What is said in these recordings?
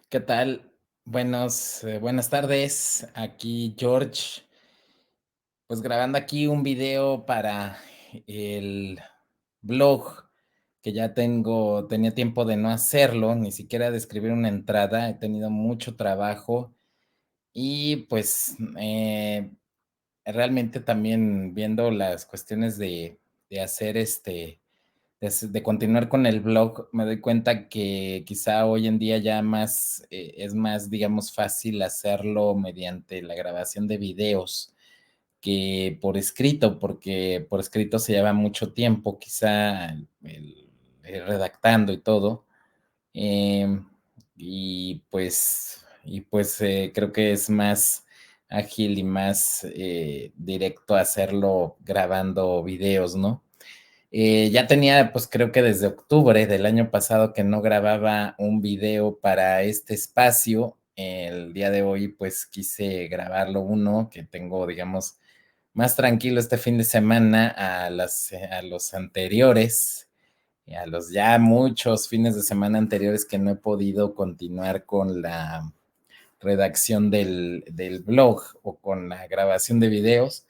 ¿Qué tal? Buenas tardes. Aquí George, pues grabando aquí un video para el blog que ya tenía tiempo de no hacerlo, ni siquiera de escribir una entrada. He tenido mucho trabajo y pues realmente también viendo las cuestiones de hacer de continuar con el blog, me doy cuenta que quizá hoy en día ya es más, digamos, fácil hacerlo mediante la grabación de videos que por escrito, porque por escrito se lleva mucho tiempo, quizá el redactando y todo. em, creo que es más ágil y más directo hacerlo grabando videos, ¿no? Ya tenía, pues creo que desde octubre del año pasado que no grababa un video para este espacio. El día de hoy, pues quise grabarlo uno que tengo, digamos, más tranquilo este fin de semana a los anteriores, a los ya muchos fines de semana anteriores que no he podido continuar con la redacción del blog o con la grabación de videos.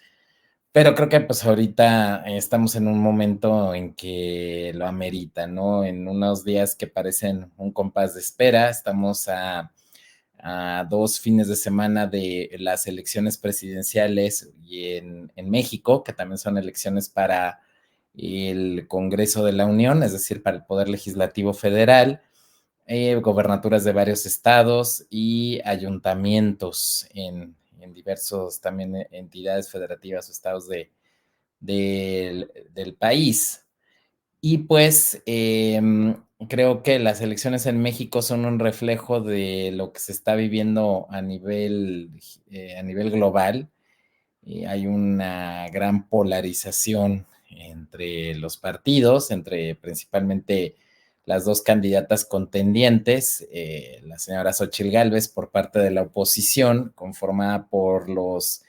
Pero creo que pues ahorita estamos en un momento en que lo amerita, ¿no? En unos días que parecen un compás de espera, estamos a 2 fines de semana de las elecciones presidenciales y en México, que también son elecciones para el Congreso de la Unión, es decir, para el Poder Legislativo Federal, gobernaturas de varios estados y ayuntamientos en diversos también entidades federativas o estados del país. Y pues creo que las elecciones en México son un reflejo de lo que se está viviendo a nivel global. Hay una gran polarización entre los partidos, entre principalmente las dos candidatas contendientes, la señora Xóchitl Gálvez por parte de la oposición, conformada por los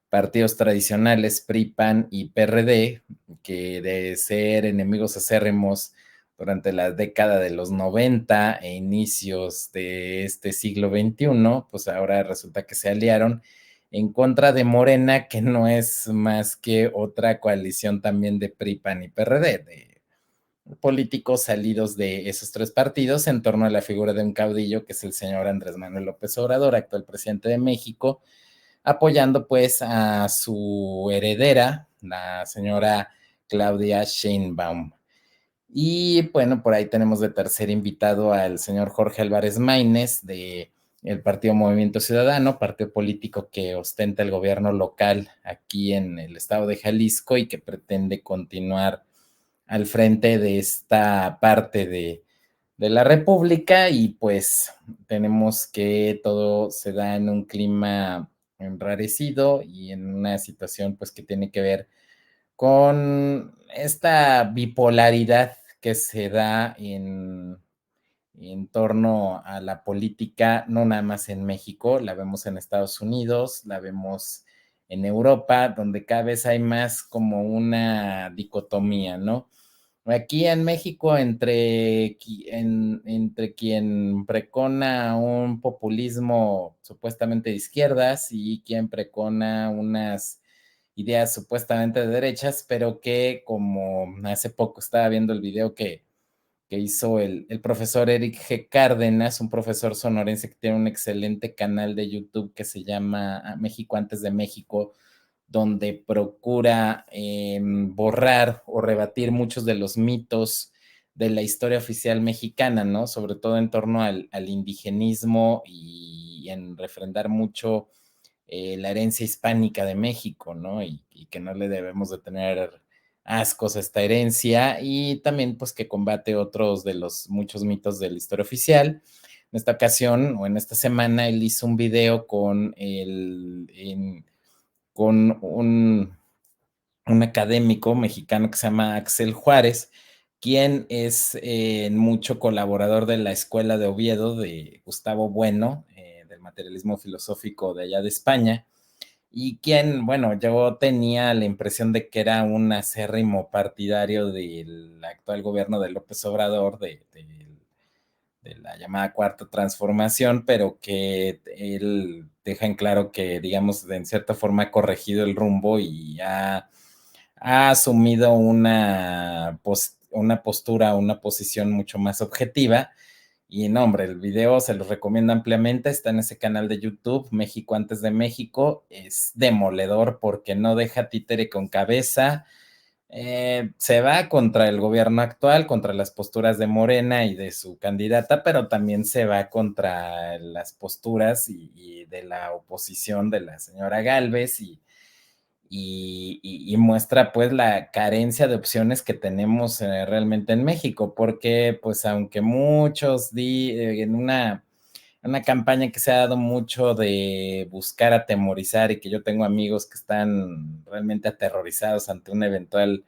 partidos tradicionales PRI, PAN y PRD, que de ser enemigos acérrimos durante la década de los 90 e inicios de este siglo XXI, pues ahora resulta que se aliaron en contra de Morena, que no es más que otra coalición también de PRI, PAN y PRD, de políticos salidos de esos tres partidos en torno a la figura de un caudillo que es el señor Andrés Manuel López Obrador, actual presidente de México, apoyando pues a su heredera, la señora Claudia Sheinbaum. Y bueno, por ahí tenemos de tercer invitado al señor Jorge Álvarez Maínez de el Partido Movimiento Ciudadano, partido político que ostenta el gobierno local aquí en el estado de Jalisco y que pretende continuar al frente de esta parte de la República. Y pues tenemos que todo se da en un clima enrarecido y en una situación pues que tiene que ver con esta bipolaridad que se da en torno a la política, no nada más en México, la vemos en Estados Unidos, la vemos en Europa, donde cada vez hay más como una dicotomía, ¿no? Aquí en México, entre quien precona un populismo supuestamente de izquierdas y quien precona unas ideas supuestamente de derechas, pero que como hace poco estaba viendo el video que hizo el profesor Eric G. Cárdenas, un profesor sonorense que tiene un excelente canal de YouTube que se llama México antes de México, donde procura borrar o rebatir muchos de los mitos de la historia oficial mexicana, ¿no? Sobre todo en torno al indigenismo y en refrendar mucho la herencia hispánica de México, ¿no? Y que no le debemos de tener ascos a esta herencia y también pues que combate otros de los muchos mitos de la historia oficial. En esta ocasión o en esta semana él hizo un video con un académico mexicano que se llama Axel Juárez, quien es mucho colaborador de la Escuela de Oviedo de Gustavo Bueno, del materialismo filosófico de allá de España, y quien, bueno, yo tenía la impresión de que era un acérrimo partidario del actual gobierno de López Obrador, de la llamada cuarta transformación, pero que él deja en claro que, digamos, en cierta forma ha corregido el rumbo y ha asumido una postura, una posición mucho más objetiva. Y no, hombre, el video se los recomiendo ampliamente, está en ese canal de YouTube, México antes de México, es demoledor porque no deja títere con cabeza, se va contra el gobierno actual, contra las posturas de Morena y de su candidata, pero también se va contra las posturas y de la oposición de la señora Gálvez y muestra pues la carencia de opciones que tenemos realmente en México, porque pues aunque muchos en una campaña que se ha dado mucho de buscar atemorizar y que yo tengo amigos que están realmente aterrorizados ante una eventual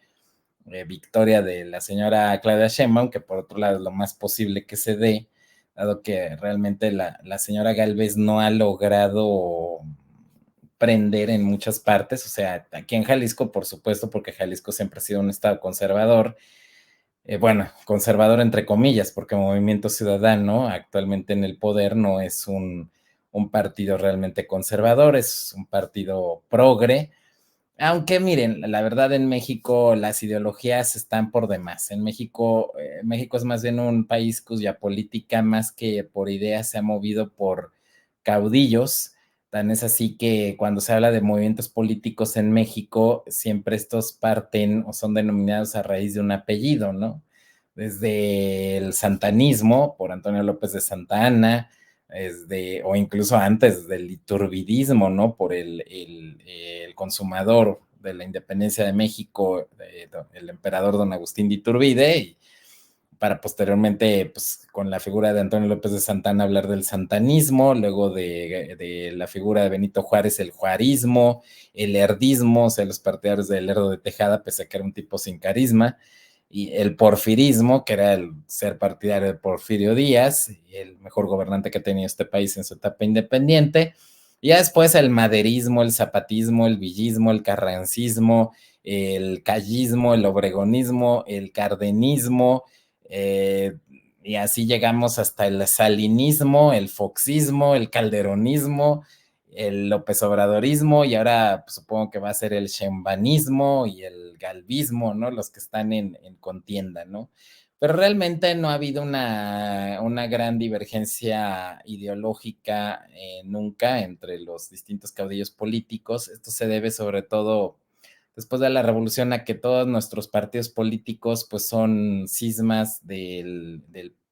victoria de la señora Claudia Sheinbaum, que por otro lado es lo más posible que se dé, dado que realmente la señora Gálvez no ha logrado prender en muchas partes, o sea, aquí en Jalisco, por supuesto, porque Jalisco siempre ha sido un estado conservador, bueno, conservador entre comillas, porque Movimiento Ciudadano actualmente en el poder no es un partido realmente conservador, es un partido progre, aunque miren, la verdad en México las ideologías están por demás. En México, México es más bien un país cuya política más que por ideas se ha movido por caudillos. Tan es así que cuando se habla de movimientos políticos en México, siempre estos parten o son denominados a raíz de un apellido, ¿no? Desde el santanismo, por Antonio López de Santa Anna, o incluso antes del iturbidismo, ¿no? Por el consumador de la independencia de México, el emperador don Agustín de Iturbide, y para posteriormente, pues, con la figura de Antonio López de Santana, hablar del santanismo, luego de la figura de Benito Juárez, el juarismo, el herdismo, o sea, los partidarios del Lerdo de Tejada, pese a que era un tipo sin carisma, y el porfirismo, que era el ser partidario de Porfirio Díaz, el mejor gobernante que ha tenido este país en su etapa independiente, y ya después el maderismo, el zapatismo, el villismo, el carrancismo, el callismo, el obregonismo, el cardenismo, eh, y así llegamos hasta el salinismo, el foxismo, el calderonismo, el López Obradorismo y ahora pues, supongo que va a ser el sheinbainismo y el galvismo, ¿no? Los que están en contienda, ¿no? Pero realmente no ha habido una gran divergencia ideológica nunca entre los distintos caudillos políticos. Esto se debe sobre todo después de la revolución a que todos nuestros partidos políticos pues son cismas del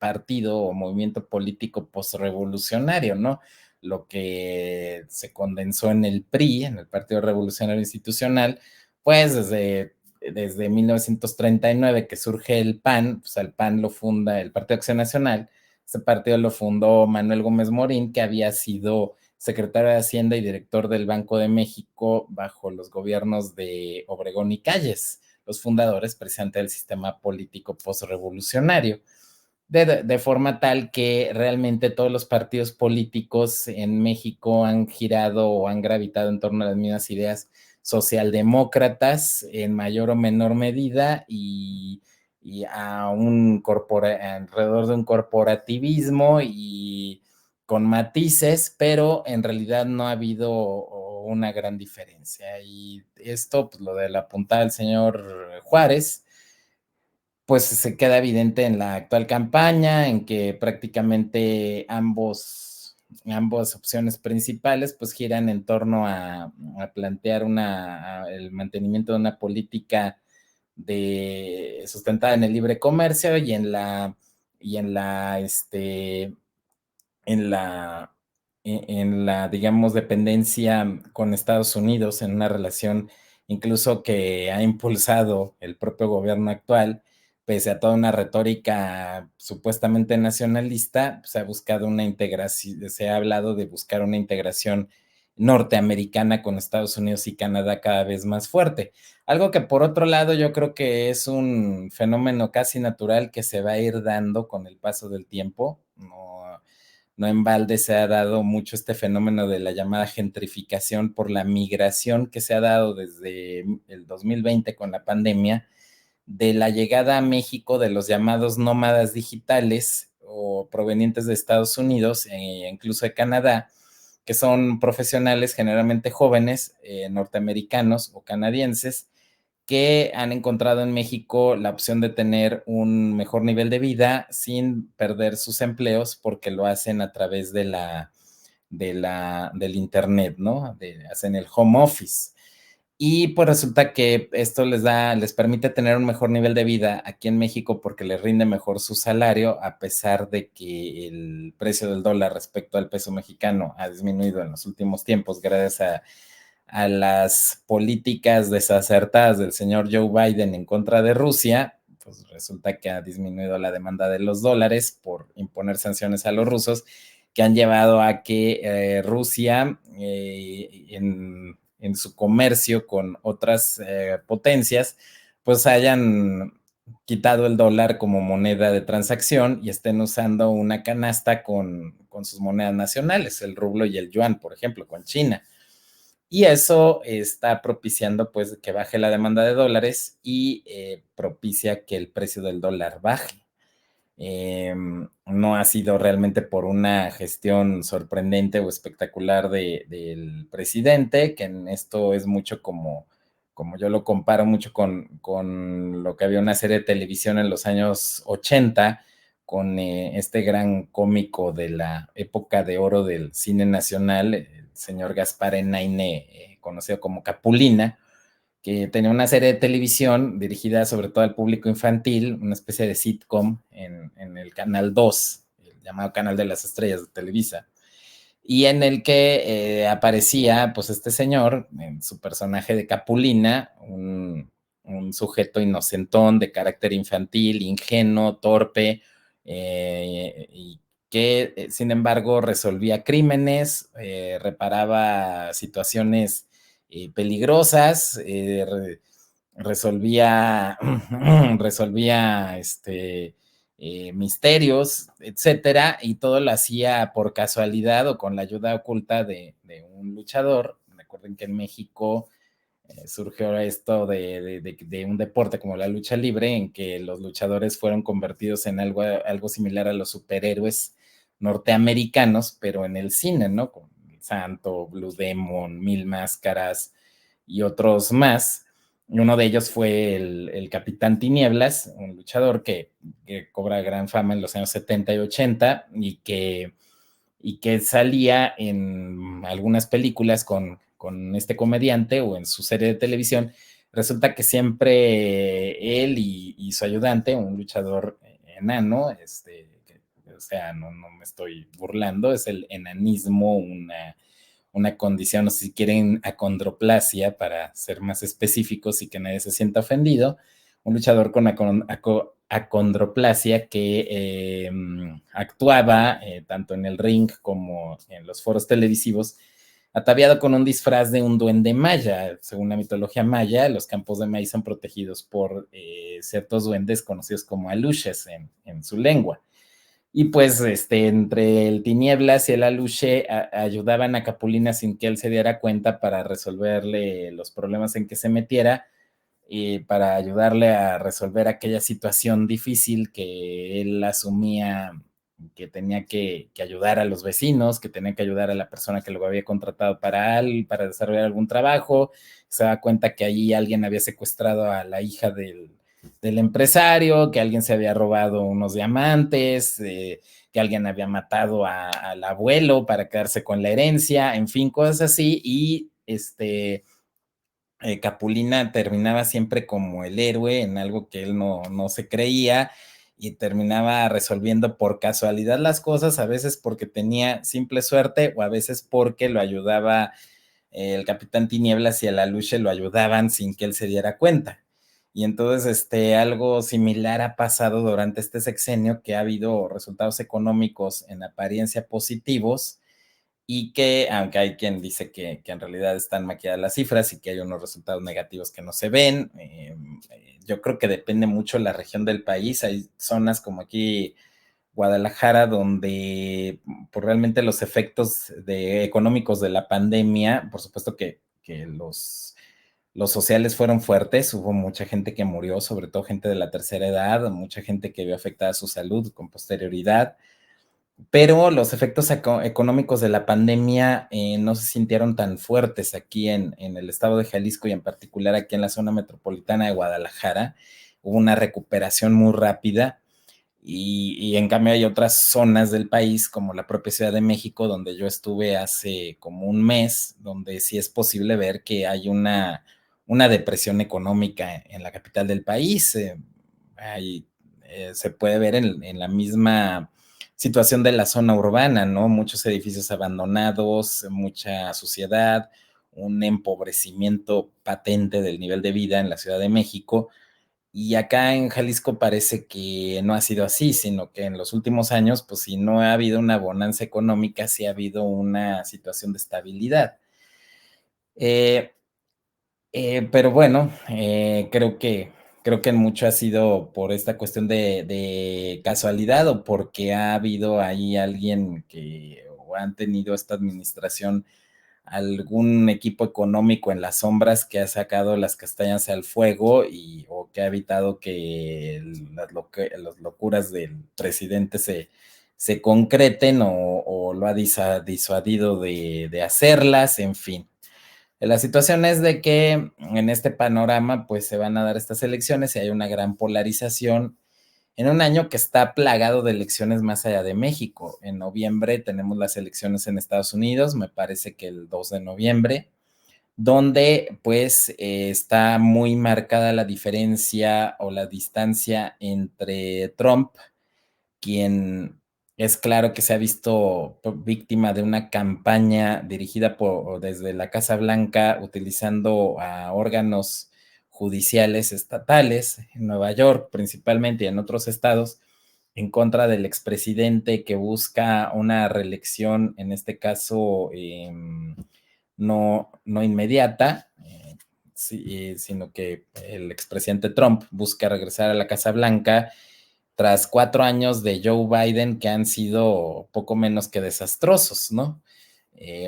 partido o movimiento político postrevolucionario, ¿no? Lo que se condensó en el PRI, en el Partido Revolucionario Institucional, pues desde 1939 que surge el PAN, pues el PAN lo funda el Partido Acción Nacional, ese partido lo fundó Manuel Gómez Morín, que había sido secretario de Hacienda y director del Banco de México bajo los gobiernos de Obregón y Calles, los fundadores precisamente del sistema político postrevolucionario. De forma tal que realmente todos los partidos políticos en México han girado o han gravitado en torno a las mismas ideas socialdemócratas en mayor o menor medida y alrededor de un corporativismo y con matices, pero en realidad no ha habido una gran diferencia. Y esto, pues lo de la puntada del señor Juárez, pues se queda evidente en la actual campaña, en que prácticamente ambas opciones principales pues giran en torno a plantear el mantenimiento de una política sustentada en el libre comercio y en la, en la, digamos, dependencia con Estados Unidos, en una relación incluso que ha impulsado el propio gobierno actual, pese a toda una retórica supuestamente nacionalista, se ha buscado una integración, se ha hablado de buscar una integración norteamericana con Estados Unidos y Canadá cada vez más fuerte. Algo que por otro lado yo creo que es un fenómeno casi natural que se va a ir dando con el paso del tiempo. No en balde se ha dado mucho este fenómeno de la llamada gentrificación por la migración que se ha dado desde el 2020 con la pandemia, de la llegada a México de los llamados nómadas digitales o provenientes de Estados Unidos e incluso de Canadá, que son profesionales generalmente jóvenes, norteamericanos o canadienses, que han encontrado en México la opción de tener un mejor nivel de vida sin perder sus empleos porque lo hacen a través del internet, ¿no? Hacen el home office. Y pues resulta que esto les permite tener un mejor nivel de vida aquí en México porque les rinde mejor su salario, a pesar de que el precio del dólar respecto al peso mexicano ha disminuido en los últimos tiempos gracias a las políticas desacertadas del señor Joe Biden en contra de Rusia. Pues resulta que ha disminuido la demanda de los dólares por imponer sanciones a los rusos, que han llevado a que Rusia, en su comercio con otras potencias, pues hayan quitado el dólar como moneda de transacción y estén usando una canasta con sus monedas nacionales, el rublo y el yuan, por ejemplo, con China. Y eso está propiciando pues que baje la demanda de dólares y propicia que el precio del dólar baje. No ha sido realmente por una gestión sorprendente o espectacular del presidente, que en esto es mucho como yo lo comparo mucho con lo que había una serie de televisión en los años 80, con este gran cómico de la época de oro del cine nacional, el señor Gaspar Enaine, conocido como Capulina, que tenía una serie de televisión dirigida sobre todo al público infantil, una especie de sitcom en el Canal 2, el llamado Canal de las Estrellas de Televisa, y en el que aparecía pues este señor, en su personaje de Capulina, un sujeto inocentón, de carácter infantil, ingenuo, torpe, y que sin embargo resolvía crímenes, reparaba situaciones peligrosas, resolvía, resolvía misterios, etcétera, y todo lo hacía por casualidad o con la ayuda oculta de un luchador. Recuerden que en México surgió esto de un deporte como la lucha libre, en que los luchadores fueron convertidos en algo similar a los superhéroes norteamericanos, pero en el cine, ¿no? Con Santo, Blue Demon, Mil Máscaras y otros más. Y uno de ellos fue el Capitán Tinieblas, un luchador que cobra gran fama en los años 70 y 80 y que salía en algunas películas con este comediante o en su serie de televisión. Resulta que siempre él y su ayudante, un luchador enano, o sea, no me estoy burlando, es el enanismo, una condición, o si quieren, acondroplasia, para ser más específicos y que nadie se sienta ofendido, un luchador con acondroplasia que actuaba tanto en el ring como en los foros televisivos, ataviado con un disfraz de un duende maya. Según la mitología maya, los campos de maíz son protegidos por ciertos duendes conocidos como aluches en su lengua. Y pues entre el Tinieblas y el Aluche ayudaban a Capulina sin que él se diera cuenta para resolverle los problemas en que se metiera y para ayudarle a resolver aquella situación difícil que él asumía, que tenía que ayudar a los vecinos, que tenía que ayudar a la persona que lo había contratado para desarrollar algún trabajo. Se da cuenta que allí alguien había secuestrado a la hija del empresario, que alguien se había robado unos diamantes, que alguien había matado al abuelo para quedarse con la herencia, en fin, cosas así. Y Capulina terminaba siempre como el héroe en algo que él no se creía, y terminaba resolviendo por casualidad las cosas, a veces porque tenía simple suerte o a veces porque lo ayudaba el Capitán Tinieblas y el Aluche lo ayudaban sin que él se diera cuenta. Y entonces algo similar ha pasado durante este sexenio, que ha habido resultados económicos en apariencia positivos, y que, aunque hay quien dice que en realidad están maquilladas las cifras y que hay unos resultados negativos que no se ven, yo creo que depende mucho de la región del país. Hay zonas como aquí Guadalajara, donde pues, realmente los efectos económicos de la pandemia, por supuesto que Los sociales fueron fuertes, hubo mucha gente que murió, sobre todo gente de la tercera edad, mucha gente que vio afectada su salud con posterioridad, pero los efectos económicos de la pandemia no se sintieron tan fuertes aquí en el estado de Jalisco y en particular aquí en la zona metropolitana de Guadalajara. Hubo una recuperación muy rápida y en cambio hay otras zonas del país, como la propia Ciudad de México, donde yo estuve hace como un mes, donde sí es posible ver que hay una depresión económica en la capital del país. Hay, se puede ver en la misma situación de la zona urbana, ¿no? Muchos edificios abandonados, mucha suciedad, un empobrecimiento patente del nivel de vida en la Ciudad de México. Y acá en Jalisco parece que no ha sido así, sino que en los últimos años, pues si no ha habido una bonanza económica, sí ha habido una situación de estabilidad. Eh, pero bueno, creo que en mucho ha sido por esta cuestión de casualidad o porque ha habido ahí alguien que o han tenido esta administración algún equipo económico en las sombras que ha sacado las castañas al fuego y o que ha evitado que las locuras del presidente se concreten o lo ha disuadido de hacerlas, en fin. La situación es de que en este panorama pues se van a dar estas elecciones y hay una gran polarización en un año que está plagado de elecciones más allá de México. En noviembre tenemos las elecciones en Estados Unidos, me parece que el 2 de noviembre, donde pues está muy marcada la diferencia o la distancia entre Trump, quien es claro que se ha visto víctima de una campaña dirigida desde la Casa Blanca utilizando a órganos judiciales estatales en Nueva York principalmente y en otros estados en contra del expresidente que busca una reelección, en este caso no inmediata, sí, sino que el expresidente Trump busca regresar a la Casa Blanca tras 4 años de Joe Biden que han sido poco menos que desastrosos, ¿no?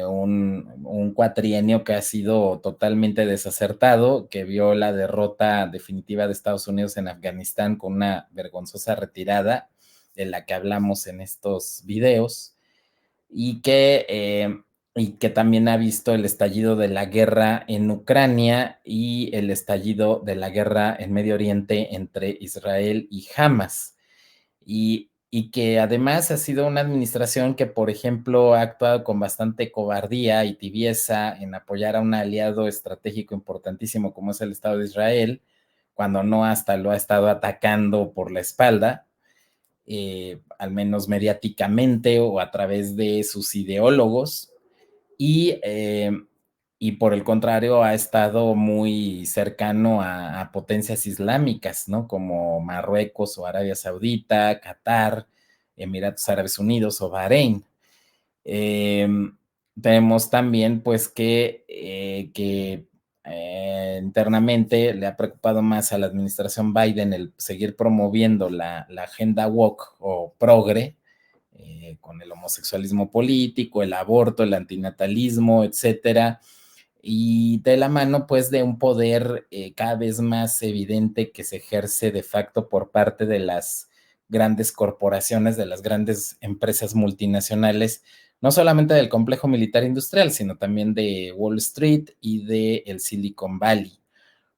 Un cuatrienio que ha sido totalmente desacertado, que vio la derrota definitiva de Estados Unidos en Afganistán con una vergonzosa retirada de la que hablamos en estos videos y que también ha visto el estallido de la guerra en Ucrania y el estallido de la guerra en Medio Oriente entre Israel y Hamas y que además ha sido una administración que, por ejemplo, ha actuado con bastante cobardía y tibieza en apoyar a un aliado estratégico importantísimo como es el Estado de Israel, cuando no hasta lo ha estado atacando por la espalda, al menos mediáticamente o a través de sus ideólogos, y, eh, y por el contrario ha estado muy cercano a potencias islámicas, ¿no? Como Marruecos o Arabia Saudita, Qatar, Emiratos Árabes Unidos o Bahrein. Eh, Vemos también pues que internamente le ha preocupado más a la administración Biden el seguir promoviendo la agenda woke o progre, con el homosexualismo político, el aborto, el antinatalismo, etcétera, y de la mano pues de un poder cada vez más evidente que se ejerce de facto por parte de las grandes corporaciones, de las grandes empresas multinacionales, no solamente del complejo militar industrial, sino también de Wall Street y de el Silicon Valley,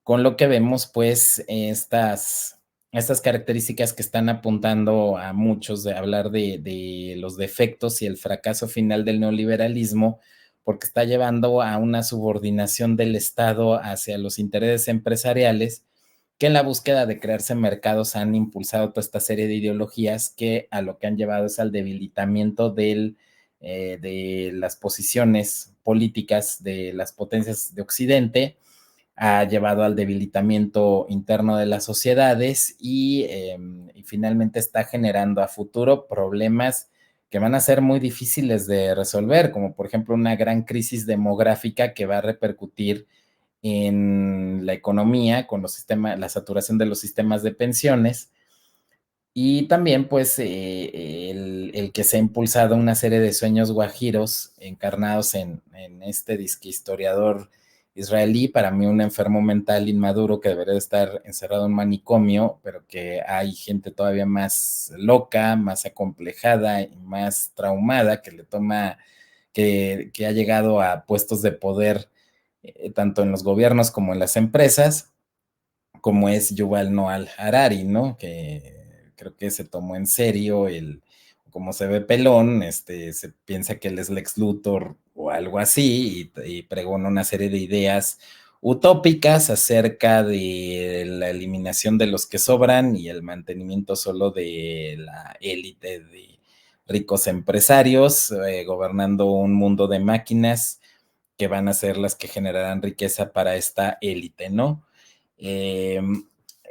con lo que vemos pues estas características que están apuntando a muchos de hablar de los defectos y el fracaso final del neoliberalismo, porque está llevando a una subordinación del Estado hacia los intereses empresariales, que en la búsqueda de crearse mercados han impulsado toda esta serie de ideologías que a lo que han llevado es al debilitamiento de las posiciones políticas de las potencias de Occidente, ha llevado al debilitamiento interno de las sociedades y finalmente está generando a futuro problemas que van a ser muy difíciles de resolver, como por ejemplo una gran crisis demográfica que va a repercutir en la economía con los sistemas, la saturación de los sistemas de pensiones y también pues el que se ha impulsado una serie de sueños guajiros encarnados en este disque historiador israelí, para mí un enfermo mental inmaduro que debería estar encerrado en un manicomio, pero que hay gente todavía más loca, más acomplejada y más traumada que le toma, que ha llegado a puestos de poder tanto en los gobiernos como en las empresas, como es Yuval Noah Harari, ¿no? Que creo que se tomó en serio como se ve pelón, se piensa que él es Lex Luthor o algo así, y pregona una serie de ideas utópicas acerca de la eliminación de los que sobran y el mantenimiento solo de la élite de ricos empresarios, gobernando un mundo de máquinas que van a ser las que generarán riqueza para esta élite, ¿no? Eh,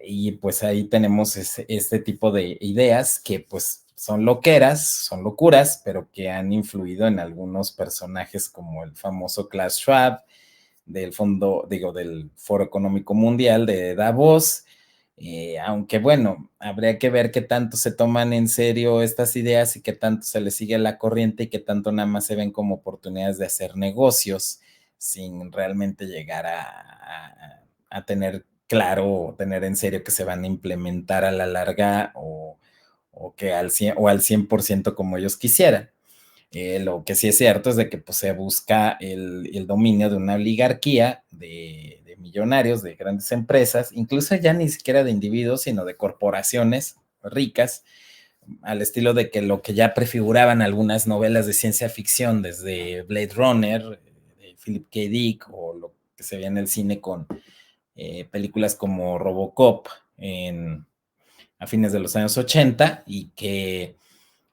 y pues ahí tenemos este tipo de ideas que pues son loqueras, son locuras, pero que han influido en algunos personajes como el famoso Klaus Schwab, del Foro Económico Mundial de Davos, aunque bueno, habría que ver qué tanto se toman en serio estas ideas y qué tanto se les sigue la corriente y qué tanto nada más se ven como oportunidades de hacer negocios sin realmente llegar a tener claro o tener en serio que se van a implementar a la larga o que al 100% como ellos quisieran. Lo que sí es cierto es de que pues, se busca el dominio de una oligarquía de millonarios, de grandes empresas, incluso ya ni siquiera de individuos, sino de corporaciones ricas, al estilo de que lo que ya prefiguraban algunas novelas de ciencia ficción, desde Blade Runner, de Philip K. Dick, o lo que se ve en el cine con películas como Robocop a fines de los años 80, y que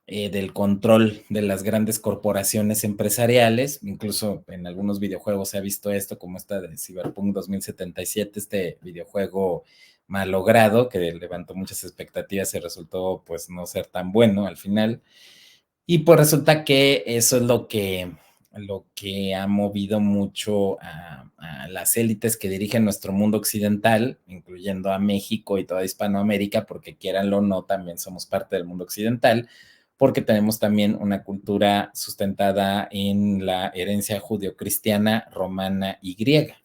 del control de las grandes corporaciones empresariales, incluso en algunos videojuegos se ha visto esto, como esta de Cyberpunk 2077, este videojuego malogrado que levantó muchas expectativas y resultó pues no ser tan bueno al final. Y pues resulta que eso es lo que ha movido mucho a las élites que dirigen nuestro mundo occidental, incluyendo a México y toda Hispanoamérica, porque quieranlo o no, también somos parte del mundo occidental, porque tenemos también una cultura sustentada en la herencia judio-cristiana, romana y griega.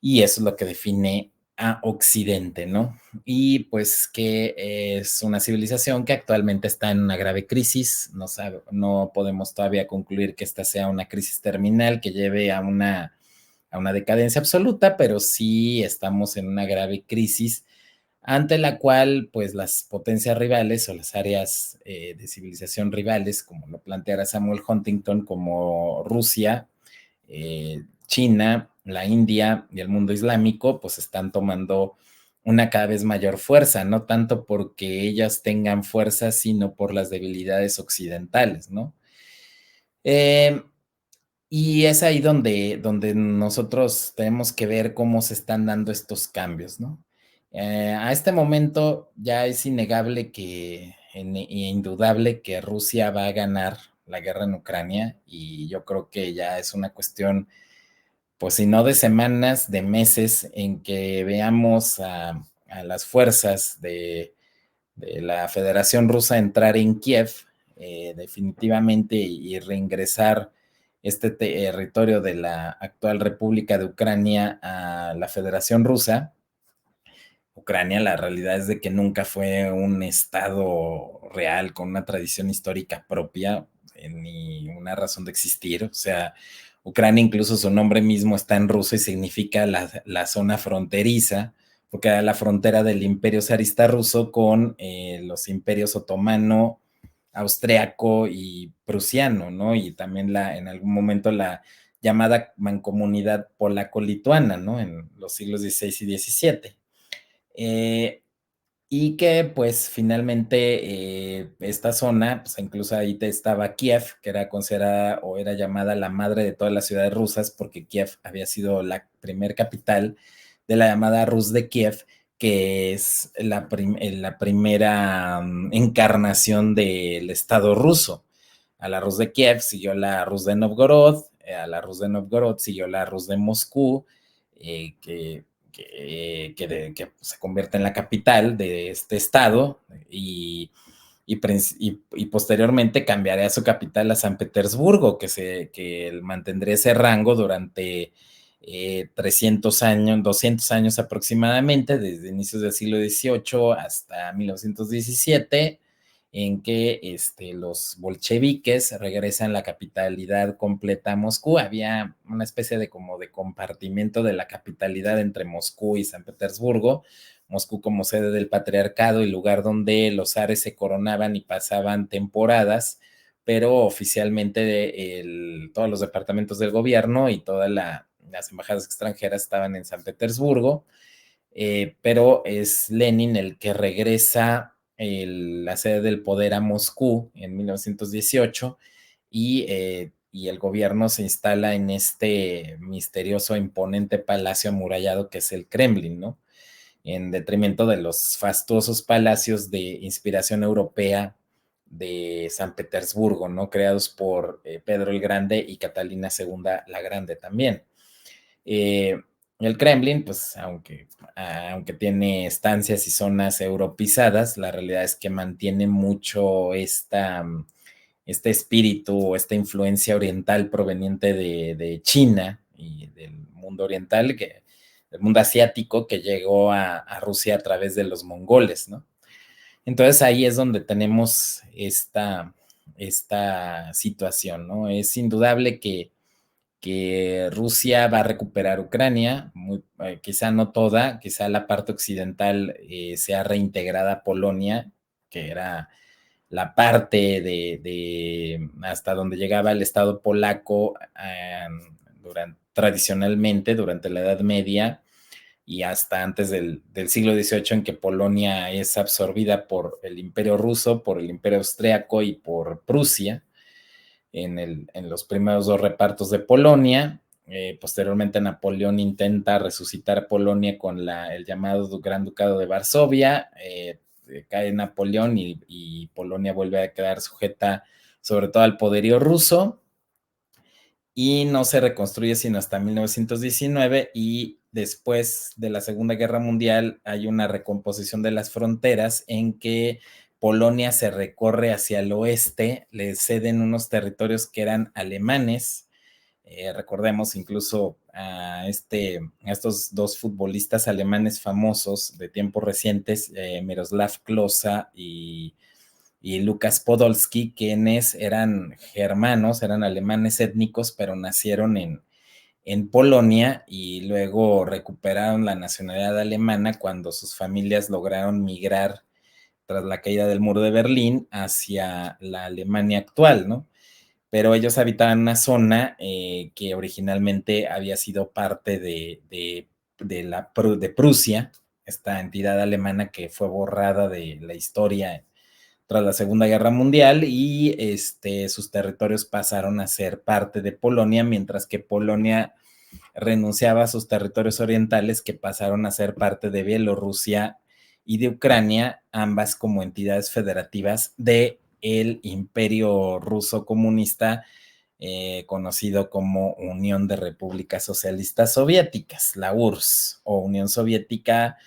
Y eso es lo que define a Occidente, ¿no? Y pues que es una civilización que actualmente está en una grave crisis, no podemos todavía concluir que esta sea una crisis terminal que lleve a una decadencia absoluta, pero sí estamos en una grave crisis ante la cual pues las potencias rivales o las áreas de civilización rivales, como lo planteara Samuel Huntington, como Rusia, China, la India y el mundo islámico, pues están tomando una cada vez mayor fuerza, no tanto porque ellas tengan fuerza, sino por las debilidades occidentales, ¿no? Eh, y es ahí donde nosotros tenemos que ver cómo se están dando estos cambios, ¿no? A este momento ya es innegable e indudable que Rusia va a ganar la guerra en Ucrania, y yo creo que ya es una cuestión, pues si no de semanas, de meses, en que veamos a las fuerzas de la Federación Rusa entrar en Kiev definitivamente y reingresar este territorio de la actual República de Ucrania a la Federación Rusa. Ucrania, la realidad es de que nunca fue un estado real con una tradición histórica propia, ni una razón de existir. O sea, Ucrania, incluso su nombre mismo está en ruso y significa la zona fronteriza, porque era la frontera del imperio zarista ruso con los imperios otomano, austriaco y prusiano, ¿no? Y también en algún momento la llamada mancomunidad polaco-lituana, ¿no? En los siglos XVI y XVII. Eh, y que pues finalmente esta zona, pues incluso ahí estaba Kiev, que era considerada o era llamada la madre de todas las ciudades rusas, porque Kiev había sido la primer capital de la llamada Rus de Kiev, que es la primera encarnación del Estado ruso. A la Rus de Kiev siguió la Rus de Novgorod, a la Rus de Novgorod siguió la Rus de Moscú, que se convierte en la capital de este estado, y posteriormente cambiaría su capital a San Petersburgo, que mantendría ese rango durante 300 años, 200 años aproximadamente, desde inicios del siglo XVIII hasta 1917, en que los bolcheviques regresan la capitalidad completa a Moscú. Había una especie de como de compartimento de la capitalidad entre Moscú y San Petersburgo. Moscú como sede del patriarcado y lugar donde los zares se coronaban y pasaban temporadas, pero oficialmente todos los departamentos del gobierno y todas las embajadas extranjeras estaban en San Petersburgo, pero es Lenin el que regresa la sede del poder a Moscú en 1918 y el gobierno se instala en este misterioso, imponente palacio amurallado que es el Kremlin, ¿no? En detrimento de los fastuosos palacios de inspiración europea de San Petersburgo, ¿no? Creados por Pedro el Grande y Catalina II la Grande también. Eh, el Kremlin, pues aunque tiene estancias y zonas europeizadas, la realidad es que mantiene mucho este espíritu, esta influencia oriental proveniente de China y del mundo oriental, del mundo asiático que llegó a Rusia a través de los mongoles, ¿no? Entonces ahí es donde tenemos esta situación, ¿no? Es indudable que Rusia va a recuperar Ucrania, quizá no toda, quizá la parte occidental sea reintegrada a Polonia, que era la parte hasta donde llegaba el Estado polaco tradicionalmente durante la Edad Media y hasta antes del siglo XVIII, en que Polonia es absorbida por el Imperio Ruso, por el Imperio Austriaco y por Prusia en los primeros dos repartos de Polonia. Posteriormente Napoleón intenta resucitar Polonia con el llamado Gran Ducado de Varsovia. Cae Napoleón y Polonia vuelve a quedar sujeta sobre todo al poderío ruso y no se reconstruye sino hasta 1919 y después de la Segunda Guerra Mundial hay una recomposición de las fronteras en que Polonia se recorre hacia el oeste, le ceden unos territorios que eran alemanes. Recordemos incluso a estos dos futbolistas alemanes famosos de tiempos recientes, Miroslav Klose y Lukas Podolski, quienes eran germanos, eran alemanes étnicos, pero nacieron en Polonia y luego recuperaron la nacionalidad alemana cuando sus familias lograron migrar tras la caída del muro de Berlín hacia la Alemania actual, ¿no? Pero ellos habitaban una zona que originalmente había sido parte de Prusia, esta entidad alemana que fue borrada de la historia tras la Segunda Guerra Mundial y sus territorios pasaron a ser parte de Polonia, mientras que Polonia renunciaba a sus territorios orientales que pasaron a ser parte de Bielorrusia y de Ucrania, ambas como entidades federativas de el Imperio Ruso Comunista, conocido como Unión de Repúblicas Socialistas Soviéticas, la URSS, o Unión Soviética,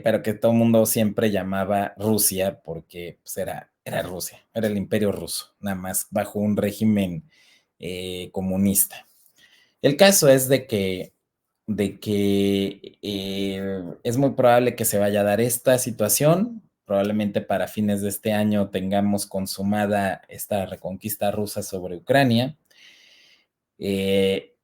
pero que todo el mundo siempre llamaba Rusia porque pues, era Rusia, era el Imperio Ruso, nada más bajo un régimen comunista. El caso es de que es muy probable que se vaya a dar esta situación. Probablemente para fines de este año tengamos consumada esta reconquista rusa sobre Ucrania.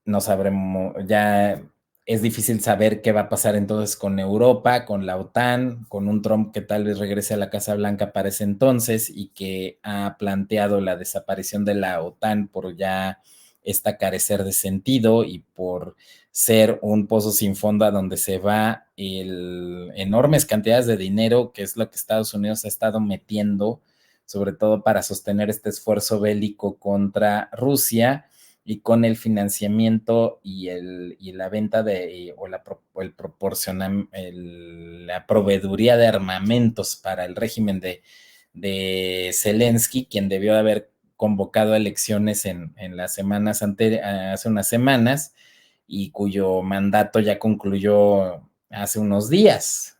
No sabremos, ya es difícil saber qué va a pasar entonces con Europa, con la OTAN, con un Trump que tal vez regrese a la Casa Blanca para ese entonces y que ha planteado la desaparición de la OTAN por ya esta carecer de sentido y por ser un pozo sin fondo a donde se va enormes cantidades de dinero, que es lo que Estados Unidos ha estado metiendo, sobre todo para sostener este esfuerzo bélico contra Rusia y con el financiamiento y la venta la proveeduría de armamentos para el régimen de Zelensky, quien debió de haber convocado elecciones en las semanas hace unas semanas y cuyo mandato ya concluyó hace unos días.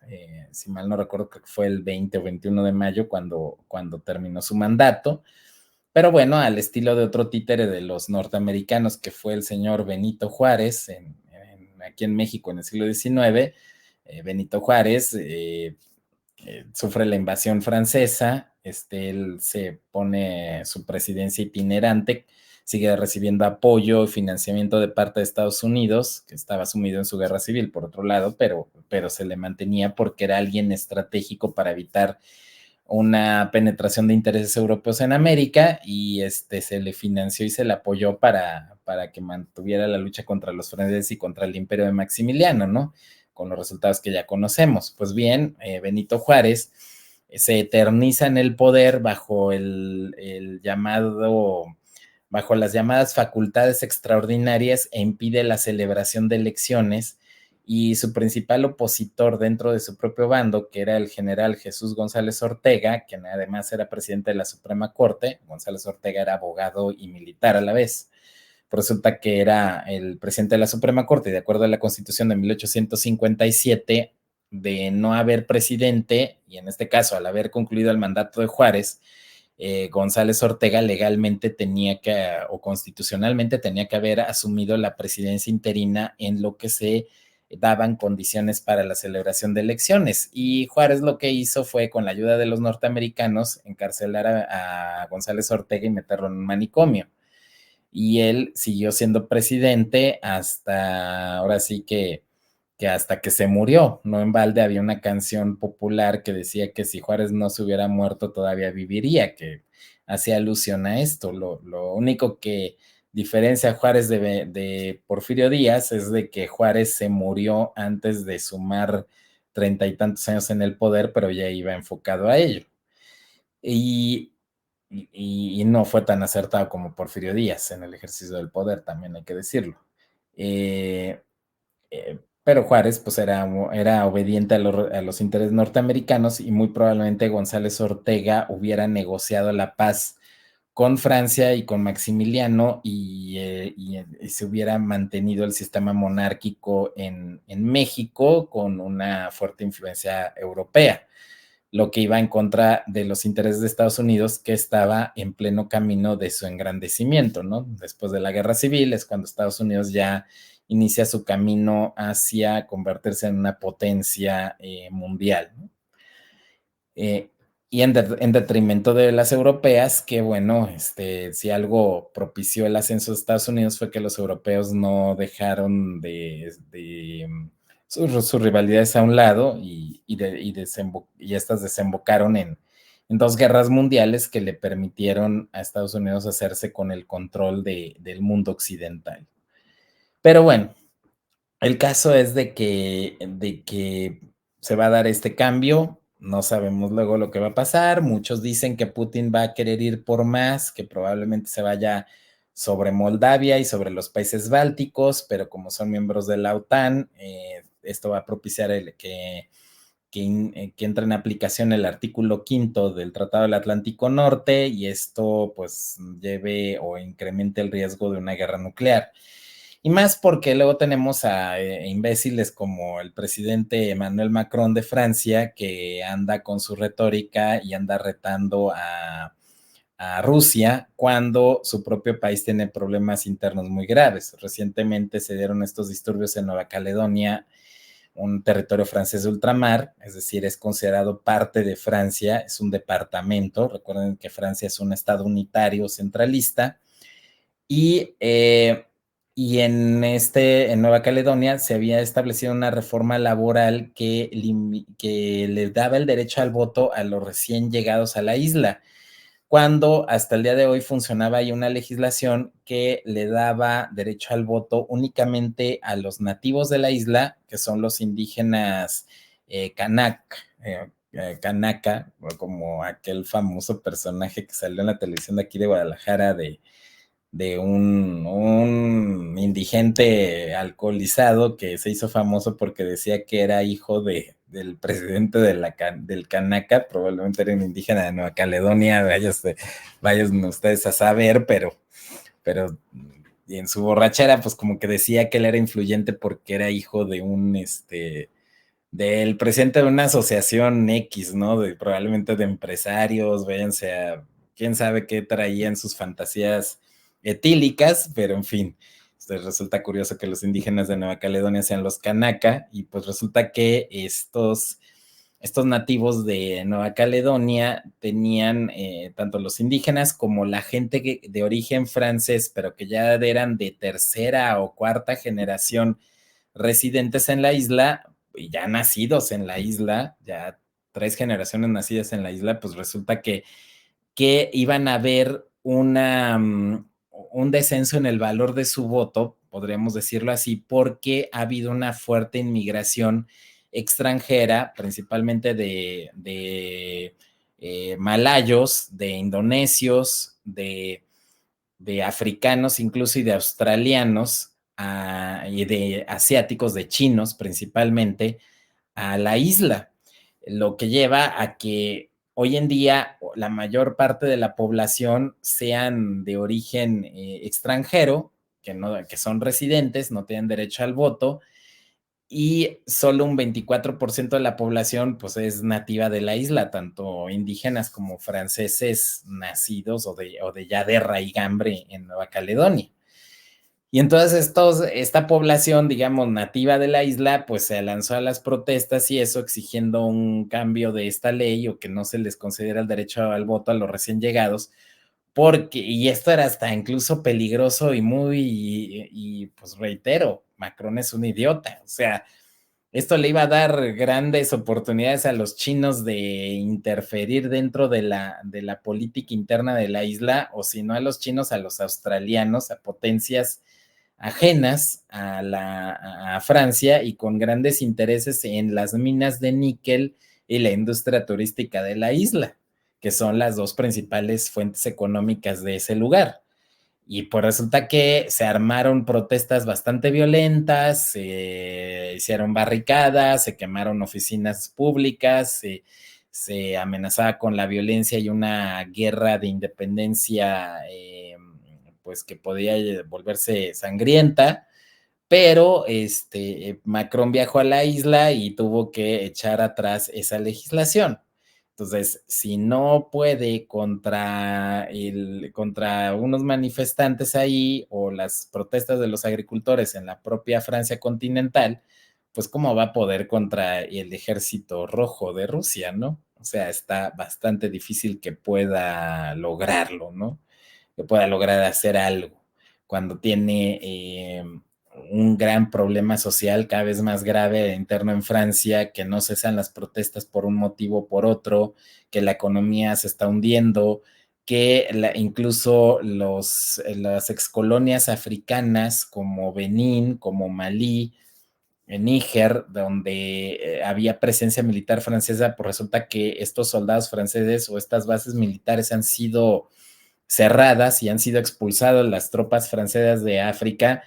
Si mal no recuerdo, creo que fue el 20 o 21 de mayo cuando terminó su mandato. Pero bueno, al estilo de otro títere de los norteamericanos, que fue el señor Benito Juárez, en aquí en México en el siglo XIX, Benito Juárez sufre la invasión francesa, él se pone su presidencia itinerante, sigue recibiendo apoyo y financiamiento de parte de Estados Unidos, que estaba sumido en su guerra civil, por otro lado, pero se le mantenía porque era alguien estratégico para evitar una penetración de intereses europeos en América y se le financió y se le apoyó para que mantuviera la lucha contra los franceses y contra el imperio de Maximiliano, ¿no? Con los resultados que ya conocemos. Pues bien, Benito Juárez se eterniza en el poder bajo el llamado, bajo las llamadas facultades extraordinarias e impide la celebración de elecciones y su principal opositor dentro de su propio bando, que era el general Jesús González Ortega, quien además era presidente de la Suprema Corte. González Ortega era abogado y militar a la vez. Resulta que era el presidente de la Suprema Corte y de acuerdo a la Constitución de 1857, de no haber presidente, y en este caso al haber concluido el mandato de Juárez, González Ortega legalmente tenía que, o constitucionalmente tenía que haber asumido la presidencia interina en lo que se daban condiciones para la celebración de elecciones. Y Juárez lo que hizo fue, con la ayuda de los norteamericanos, encarcelar a González Ortega y meterlo en un manicomio. Y él siguió siendo presidente hasta, ahora sí que hasta que se murió. No en balde había una canción popular que decía que si Juárez no se hubiera muerto todavía viviría, que hacía alusión a esto. Lo único que diferencia a Juárez de Porfirio Díaz es de que Juárez se murió antes de sumar 30 y tantos años en el poder, pero ya iba enfocado a ello. Y, y no fue tan acertado como Porfirio Díaz en el ejercicio del poder, también hay que decirlo. Eh, pero Juárez pues era obediente a los intereses norteamericanos y muy probablemente González Ortega hubiera negociado la paz con Francia y con Maximiliano y se hubiera mantenido el sistema monárquico en México con una fuerte influencia europea, lo que iba en contra de los intereses de Estados Unidos, que estaba en pleno camino de su engrandecimiento, ¿no? Después de la Guerra Civil es cuando Estados Unidos ya inicia su camino hacia convertirse en una potencia mundial, ¿no? Eh, y en detrimento de las europeas, que bueno, si algo propició el ascenso de Estados Unidos fue que los europeos no dejaron sus rivalidades a un lado y estas desembocaron en dos guerras mundiales que le permitieron a Estados Unidos hacerse con el control del mundo occidental. Pero bueno, el caso es de que se va a dar este cambio, no sabemos luego lo que va a pasar, muchos dicen que Putin va a querer ir por más, que probablemente se vaya sobre Moldavia y sobre los países bálticos, pero como son miembros de la OTAN, esto va a propiciar que entre en aplicación el artículo quinto del Tratado del Atlántico Norte y esto pues lleve o incremente el riesgo de una guerra nuclear. Y más porque luego tenemos a imbéciles como el presidente Emmanuel Macron de Francia, que anda con su retórica y anda retando a Rusia cuando su propio país tiene problemas internos muy graves. Recientemente se dieron estos disturbios en Nueva Caledonia, un territorio francés de ultramar, es decir, es considerado parte de Francia, es un departamento. Recuerden que Francia es un estado unitario centralista y, en Nueva Caledonia se había establecido una reforma laboral que le daba el derecho al voto a los recién llegados a la isla, cuando hasta el día de hoy funcionaba ahí una legislación que le daba derecho al voto únicamente a los nativos de la isla, que son los indígenas Kanaka, como aquel famoso personaje que salió en la televisión de aquí de Guadalajara de un indigente alcoholizado que se hizo famoso porque decía que era hijo del presidente del Kanaka, probablemente era un indígena de Nueva Caledonia, vayan ustedes a saber, pero y en su borrachera, pues como que decía que él era influyente porque era hijo de del presidente de una asociación X, ¿no? Probablemente de empresarios, váyanse a quién sabe qué traía en sus fantasías etílicas, pero en fin. Entonces resulta curioso que los indígenas de Nueva Caledonia sean los Kanaka, y pues resulta que estos nativos de Nueva Caledonia tenían tanto los indígenas como la gente de origen francés, pero que ya eran de tercera o cuarta generación residentes en la isla, y ya nacidos en la isla, ya 3 generaciones nacidas en la isla, pues resulta que iban a haber un descenso en el valor de su voto, podríamos decirlo así, porque ha habido una fuerte inmigración extranjera, principalmente de malayos, de indonesios, de africanos incluso y de australianos, y de asiáticos, de chinos principalmente, a la isla, lo que lleva a que hoy en día la mayor parte de la población sean de origen extranjero, que son residentes, no tienen derecho al voto, y solo un 24% de la población pues es nativa de la isla, tanto indígenas como franceses nacidos o de ya de raigambre en Nueva Caledonia. Y entonces esta población, digamos, nativa de la isla, pues se lanzó a las protestas y eso, exigiendo un cambio de esta ley o que no se les considera el derecho al voto a los recién llegados, porque, y esto era hasta incluso peligroso pues reitero, Macron es un idiota, o sea, esto le iba a dar grandes oportunidades a los chinos de interferir dentro de la política interna de la isla, o si no a los chinos, a los australianos, a potencias ajenas a Francia y con grandes intereses en las minas de níquel y la industria turística de la isla, que son las dos principales fuentes económicas de ese lugar. Y pues resulta que se armaron protestas bastante violentas, se hicieron barricadas, se quemaron oficinas públicas, se amenazaba con la violencia y una guerra de independencia, pues que podía volverse sangrienta, pero Macron viajó a la isla y tuvo que echar atrás esa legislación. Entonces, si no puede contra unos manifestantes ahí o las protestas de los agricultores en la propia Francia continental, pues cómo va a poder contra el ejército rojo de Rusia, ¿no? O sea, está bastante difícil que pueda lograrlo, ¿no? Que pueda lograr hacer algo cuando tiene un gran problema social cada vez más grave interno en Francia, que no cesan las protestas por un motivo o por otro, que la economía se está hundiendo, que incluso las excolonias africanas como Benín, como Malí, en Níger, donde había presencia militar francesa, pues resulta que estos soldados franceses o estas bases militares han sido cerradas y han sido expulsadas las tropas francesas de África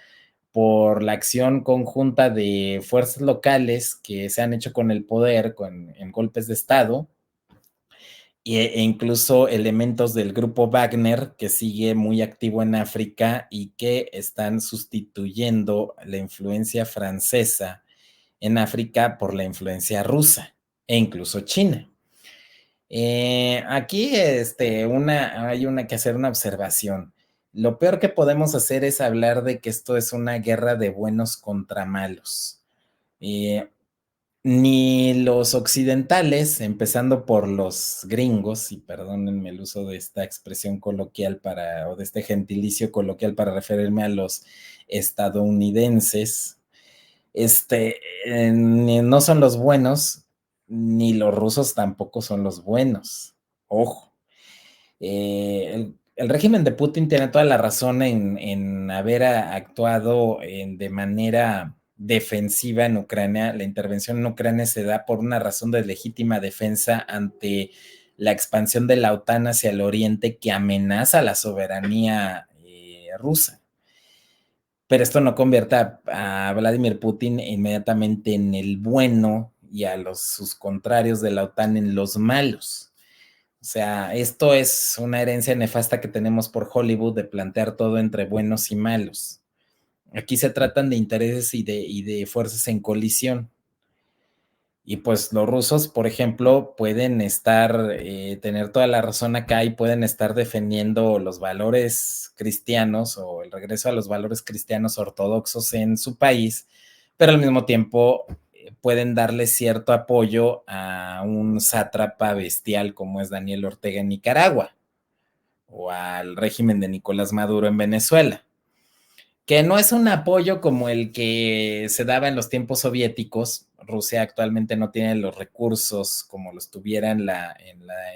por la acción conjunta de fuerzas locales que se han hecho con el poder en golpes de Estado, e incluso elementos del grupo Wagner, que sigue muy activo en África y que están sustituyendo la influencia francesa en África por la influencia rusa e incluso China. Aquí hay una que hacer una observación. Lo peor que podemos hacer es hablar de que esto es una guerra de buenos contra malos. Eh, Ni los occidentales, empezando por los gringos, y perdónenme el uso de esta expresión coloquial o de este gentilicio coloquial para referirme a los estadounidenses, no son los buenos, ni los rusos tampoco son los buenos. Ojo, el régimen de Putin tiene toda la razón en haber actuado de manera defensiva en Ucrania. La intervención en Ucrania se da por una razón de legítima defensa ante la expansión de la OTAN hacia el oriente, que amenaza la soberanía rusa. Pero esto no convierte a Vladimir Putin inmediatamente en el bueno y a sus contrarios de la OTAN en los malos. O sea, esto es una herencia nefasta que tenemos por Hollywood, de plantear todo entre buenos y malos. Aquí se tratan de intereses y de fuerzas en colisión. Y pues los rusos, por ejemplo, pueden estar, tener toda la razón acá y pueden estar defendiendo los valores cristianos o el regreso a los valores cristianos ortodoxos en su país, pero al mismo tiempo pueden darle cierto apoyo a un sátrapa bestial como es Daniel Ortega en Nicaragua o al régimen de Nicolás Maduro en Venezuela, que no es un apoyo como el que se daba en los tiempos soviéticos. Rusia actualmente no tiene los recursos como los tuviera en la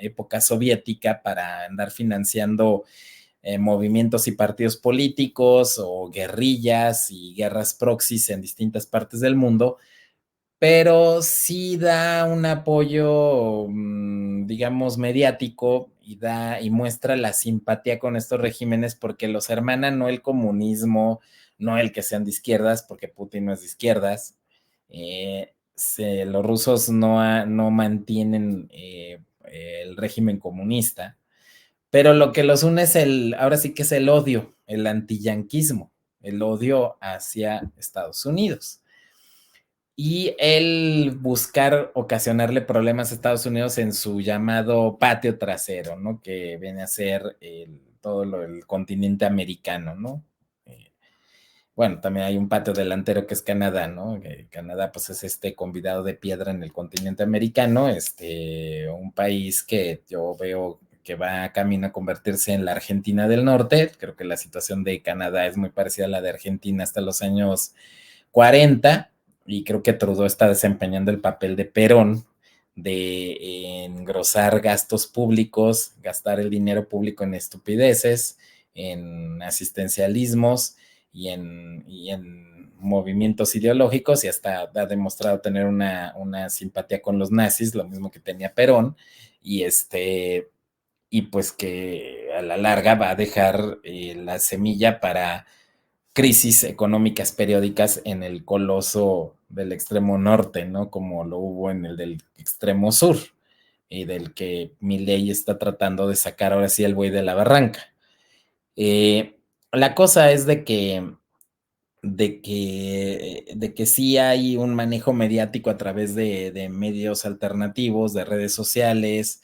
época soviética para andar financiando movimientos y partidos políticos o guerrillas y guerras proxies en distintas partes del mundo, pero sí da un apoyo, digamos, mediático y da y muestra la simpatía con estos regímenes porque los hermana no el comunismo, no el que sean de izquierdas, porque Putin no es de izquierdas. Los rusos no mantienen el régimen comunista, pero lo que los une es ahora sí que es el odio, el antiyanquismo, el odio hacia Estados Unidos y el buscar ocasionarle problemas a Estados Unidos en su llamado patio trasero, ¿no? Que viene a ser el continente americano, ¿no? Eh, bueno, también hay un patio delantero que es Canadá, ¿no? Canadá, pues es este convidado de piedra en el continente americano, un país que yo veo que va camino a convertirse en la Argentina del Norte. Creo que la situación de Canadá es muy parecida a la de Argentina hasta los años 40, y creo que Trudeau está desempeñando el papel de Perón, de engrosar gastos públicos, gastar el dinero público en estupideces, en asistencialismos y en movimientos ideológicos, y hasta ha demostrado tener una simpatía con los nazis, lo mismo que tenía Perón, y y pues que a la larga va a dejar la semilla para crisis económicas periódicas en el coloso del extremo norte, ¿no? Como lo hubo en el del extremo sur, y del que Milei está tratando de sacar ahora sí el buey de la barranca. La cosa es de que sí hay un manejo mediático a través de medios alternativos, de redes sociales.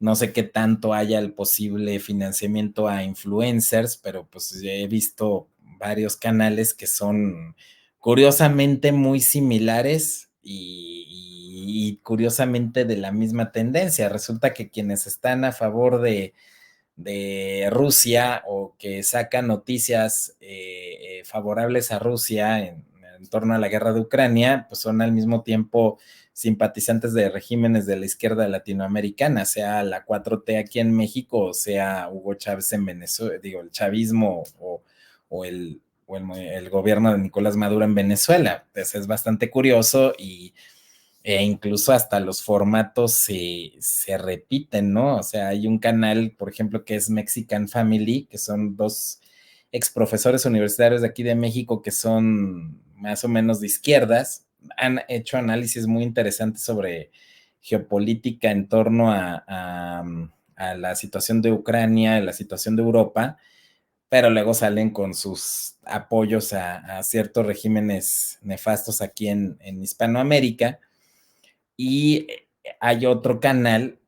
No sé qué tanto haya el posible financiamiento a influencers, pero pues he visto varios canales que son curiosamente muy similares y curiosamente de la misma tendencia. Resulta que quienes están a favor de Rusia o que sacan noticias favorables a Rusia en torno a la guerra de Ucrania, pues son al mismo tiempo simpatizantes de regímenes de la izquierda latinoamericana, sea la 4T aquí en México, o sea Hugo Chávez en Venezuela, digo, el chavismo o el gobierno de Nicolás Maduro en Venezuela. Pues es bastante curioso e incluso hasta los formatos se repiten, ¿no? O sea, hay un canal, por ejemplo, que es Mexican Family, que son dos ex profesores universitarios de aquí de México que son más o menos de izquierdas. Han hecho análisis muy interesantes sobre geopolítica en torno a la situación de Ucrania, la situación de Europa, pero luego salen con sus apoyos a ciertos regímenes nefastos aquí en Hispanoamérica. Y hay otro canal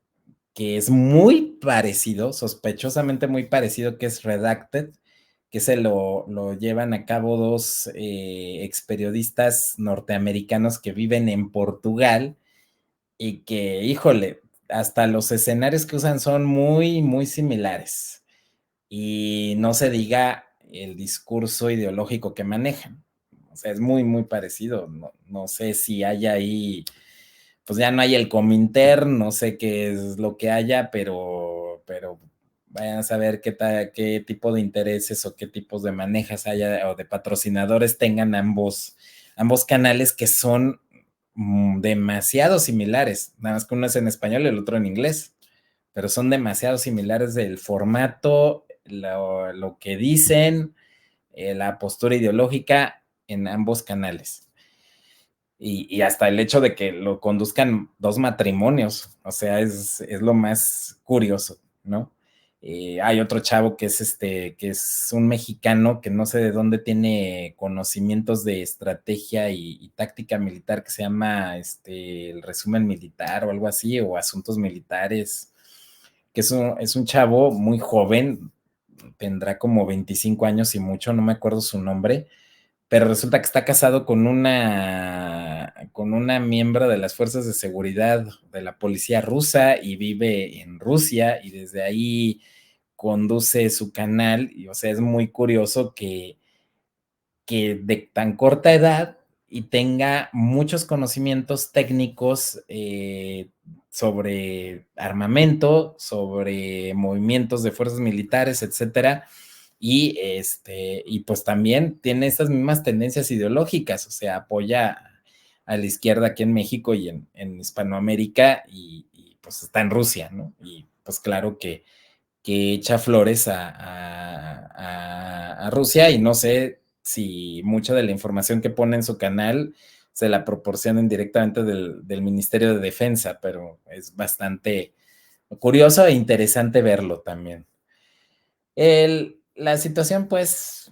que es muy parecido, sospechosamente muy parecido, que es Redacted, que lo llevan a cabo dos ex periodistas norteamericanos que viven en Portugal y que, híjole, hasta los escenarios que usan son muy, muy similares. Y no se diga el discurso ideológico que manejan. O sea, es muy, muy parecido. No sé si hay ahí, pues ya no hay el Comintern, no sé qué es lo que haya, pero vayan a saber qué tipo de intereses o qué tipos de manejas haya o de patrocinadores tengan ambos canales, que son demasiado similares, nada más que uno es en español y el otro en inglés, pero son demasiado similares del formato, lo que dicen, la postura ideológica en ambos canales. Y hasta el hecho de que lo conduzcan dos matrimonios, o sea, es lo más curioso, ¿no? Hay otro chavo que es un mexicano que no sé de dónde tiene conocimientos de estrategia y táctica militar que se llama el resumen militar o algo así, o asuntos militares, que es un chavo muy joven, tendrá como 25 años y mucho, no me acuerdo su nombre, pero resulta que está casado con una miembro de las fuerzas de seguridad de la policía rusa y vive en Rusia y desde ahí conduce su canal. Y o sea, es muy curioso que de tan corta edad y tenga muchos conocimientos técnicos sobre armamento, sobre movimientos de fuerzas militares, etcétera. Y pues también tiene estas mismas tendencias ideológicas, o sea, apoya a la izquierda aquí en México y en Hispanoamérica y pues está en Rusia, ¿no? Y pues claro que echa flores a Rusia y no sé si mucha de la información que pone en su canal se la proporcionan directamente del Ministerio de Defensa, pero es bastante curioso e interesante verlo también. La situación, pues,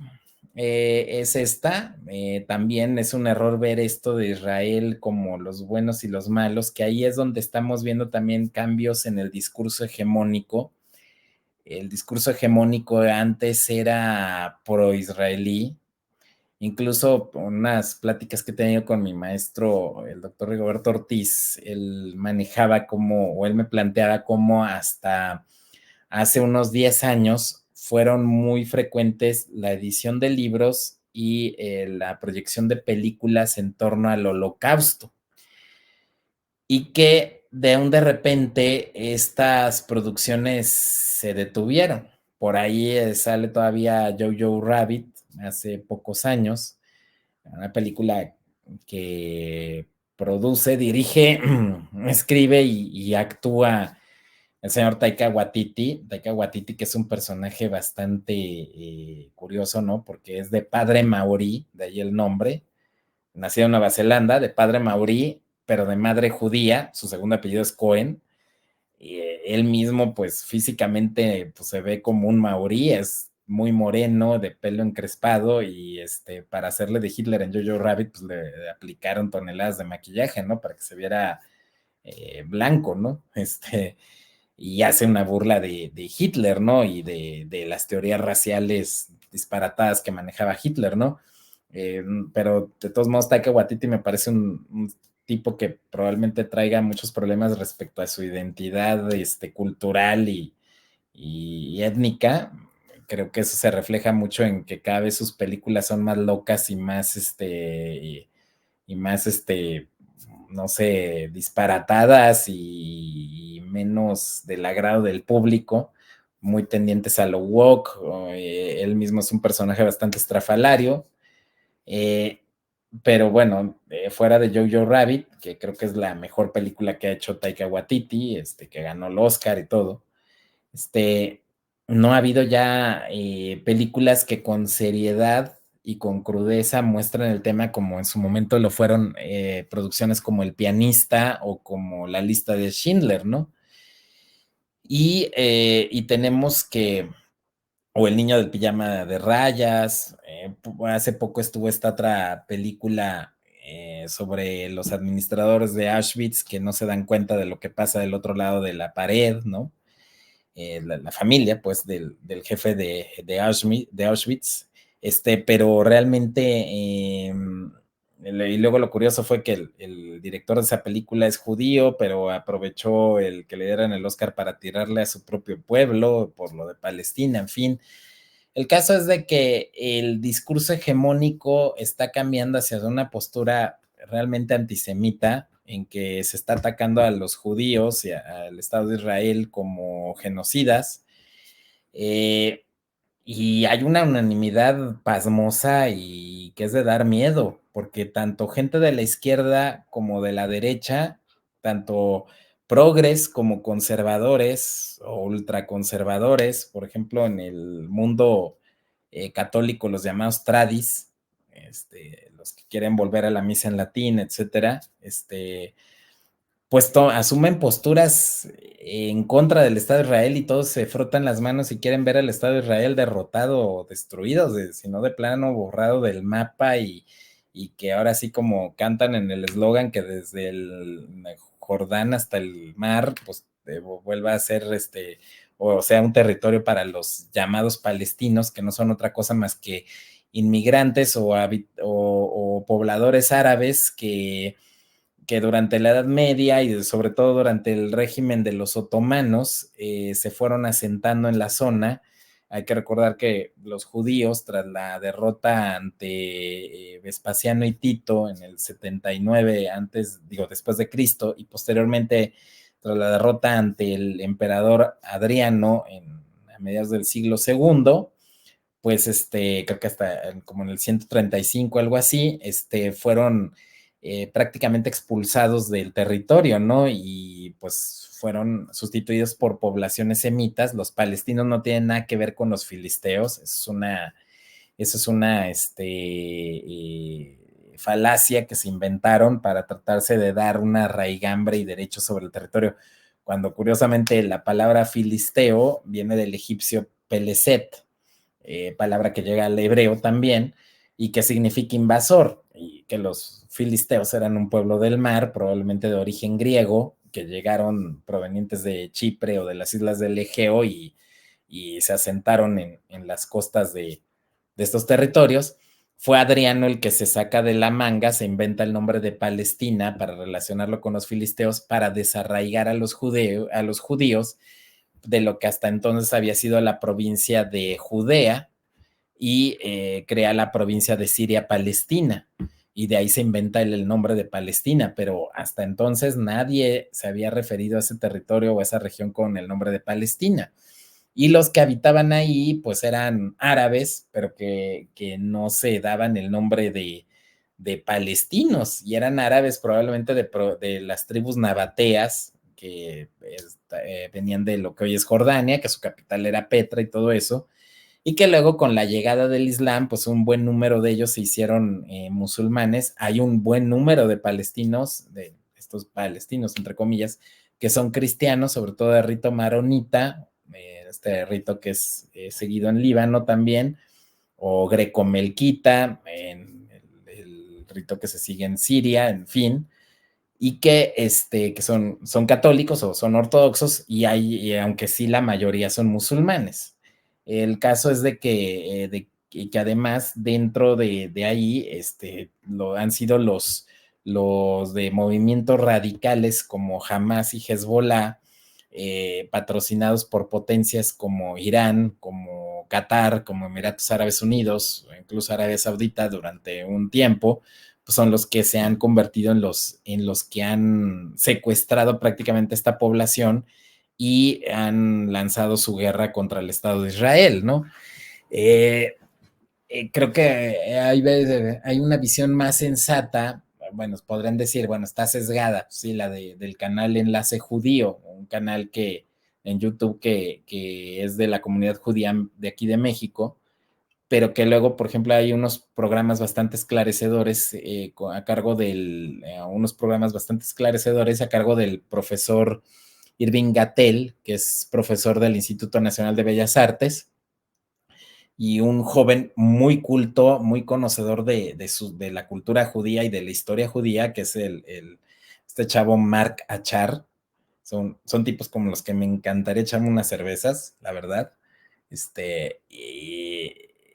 es esta. También es un error ver esto de Israel como los buenos y los malos, que ahí es donde estamos viendo también cambios en el discurso hegemónico. El discurso hegemónico antes era pro-israelí. Incluso unas pláticas que he tenido con mi maestro, el doctor Rigoberto Ortiz, él manejaba como, o él me planteaba cómo hasta hace unos 10 años fueron muy frecuentes la edición de libros y la proyección de películas en torno al holocausto y que de repente estas producciones se detuvieron. Por ahí sale todavía Jojo Rabbit hace pocos años, una película que produce, dirige, escribe y actúa el señor Taika Waititi. Taika Waititi, que es un personaje bastante curioso, ¿no? Porque es de padre maorí, de ahí el nombre, nacido en Nueva Zelanda, de padre maorí, pero de madre judía. Su segundo apellido es Cohen. Y él mismo, pues físicamente, pues se ve como un maorí, es muy moreno, de pelo encrespado, y para hacerle de Hitler en Jojo Rabbit, pues le aplicaron toneladas de maquillaje, ¿no? Para que se viera blanco, ¿no? Y hace una burla de Hitler, ¿no? Y de las teorías raciales disparatadas que manejaba Hitler, ¿no? Eh, pero de todos modos, Taika Waititi me parece un tipo que probablemente traiga muchos problemas respecto a su identidad cultural y étnica. Creo que eso se refleja mucho en que cada vez sus películas son más locas y más, y más, no sé, disparatadas y menos del agrado del público, muy tendientes a lo woke. Él mismo es un personaje bastante estrafalario. Eh, pero bueno, fuera de Jojo Rabbit, que creo que es la mejor película que ha hecho Taika Waititi, que ganó el Oscar y todo, este, no ha habido ya películas que con seriedad y con crudeza muestran el tema como en su momento lo fueron producciones como El pianista o como La lista de Schindler, ¿no? Y tenemos que, o El niño del pijama de rayas, hace poco estuvo esta otra película sobre los administradores de Auschwitz que no se dan cuenta de lo que pasa del otro lado de la pared, ¿no? La familia, pues, del jefe de Auschwitz, pero realmente, y luego lo curioso fue que el director de esa película es judío, pero aprovechó el que le dieran el Oscar para tirarle a su propio pueblo por lo de Palestina, en fin. El caso es de que el discurso hegemónico está cambiando hacia una postura realmente antisemita, en que se está atacando a los judíos y al Estado de Israel como genocidas. Eh, y hay una unanimidad pasmosa y que es de dar miedo, porque tanto gente de la izquierda como de la derecha, tanto progres como conservadores o ultraconservadores, por ejemplo, en el mundo católico, los llamados tradis, los que quieren volver a la misa en latín, etcétera, pues asumen posturas en contra del Estado de Israel y todos se frotan las manos y quieren ver al Estado de Israel derrotado o destruido, sino de plano borrado del mapa y que ahora sí como cantan en el eslogan que desde el Jordán hasta el mar, pues vuelva a ser o sea, un territorio para los llamados palestinos, que no son otra cosa más que inmigrantes o pobladores árabes que durante la Edad Media y sobre todo durante el régimen de los otomanos se fueron asentando en la zona. Hay que recordar que los judíos, tras la derrota ante Vespasiano y Tito en el 79, después de Cristo, y posteriormente tras la derrota ante el emperador Adriano a mediados del siglo segundo, pues creo que hasta como en el 135, algo así, fueron prácticamente expulsados del territorio, ¿no? Y pues fueron sustituidos por poblaciones semitas. Los palestinos no tienen nada que ver con los filisteos, eso es una falacia que se inventaron para tratarse de dar una raigambre y derecho sobre el territorio, cuando curiosamente la palabra filisteo viene del egipcio peleset, palabra que llega al hebreo también, y que significa invasor, y que los filisteos eran un pueblo del mar, probablemente de origen griego, que llegaron provenientes de Chipre o de las islas del Egeo y se asentaron en las costas de estos territorios. Fue Adriano el que se saca de la manga, se inventa el nombre de Palestina para relacionarlo con los filisteos, para desarraigar a los judíos de lo que hasta entonces había sido la provincia de Judea y crea la provincia de Siria-Palestina. Y de ahí se inventa el nombre de Palestina, pero hasta entonces nadie se había referido a ese territorio o a esa región con el nombre de Palestina. Y los que habitaban ahí, pues eran árabes, pero que no se daban el nombre de palestinos, y eran árabes probablemente de las tribus nabateas, que venían de lo que hoy es Jordania, que su capital era Petra y todo eso, y que luego con la llegada del Islam, pues un buen número de ellos se hicieron musulmanes. Hay un buen número de palestinos, de estos palestinos, entre comillas, que son cristianos, sobre todo de rito maronita, este rito que es seguido en Líbano también, o grecomelquita, en el rito que se sigue en Siria, en fin, y que son católicos o son ortodoxos, y aunque sí la mayoría son musulmanes. El caso es que además dentro de ahí han sido los de movimientos radicales como Hamas y Hezbollah, patrocinados por potencias como Irán, como Qatar, como Emiratos Árabes Unidos, o incluso Arabia Saudita durante un tiempo, pues son los que se han convertido en los que han secuestrado prácticamente esta población y han lanzado su guerra contra el Estado de Israel, ¿no? Eh, Creo que hay una visión más sensata. Bueno, podrían decir, bueno, está sesgada, sí, del canal Enlace Judío, un canal en YouTube que es de la comunidad judía de aquí de México, pero que luego, por ejemplo, hay unos programas bastante esclarecedores unos programas bastante esclarecedores a cargo del profesor Irving Gatel, que es profesor del Instituto Nacional de Bellas Artes y un joven muy culto, muy conocedor de la cultura judía y de la historia judía, que es este chavo Mark Achar. Son tipos como los que me encantaría echarme unas cervezas, la verdad.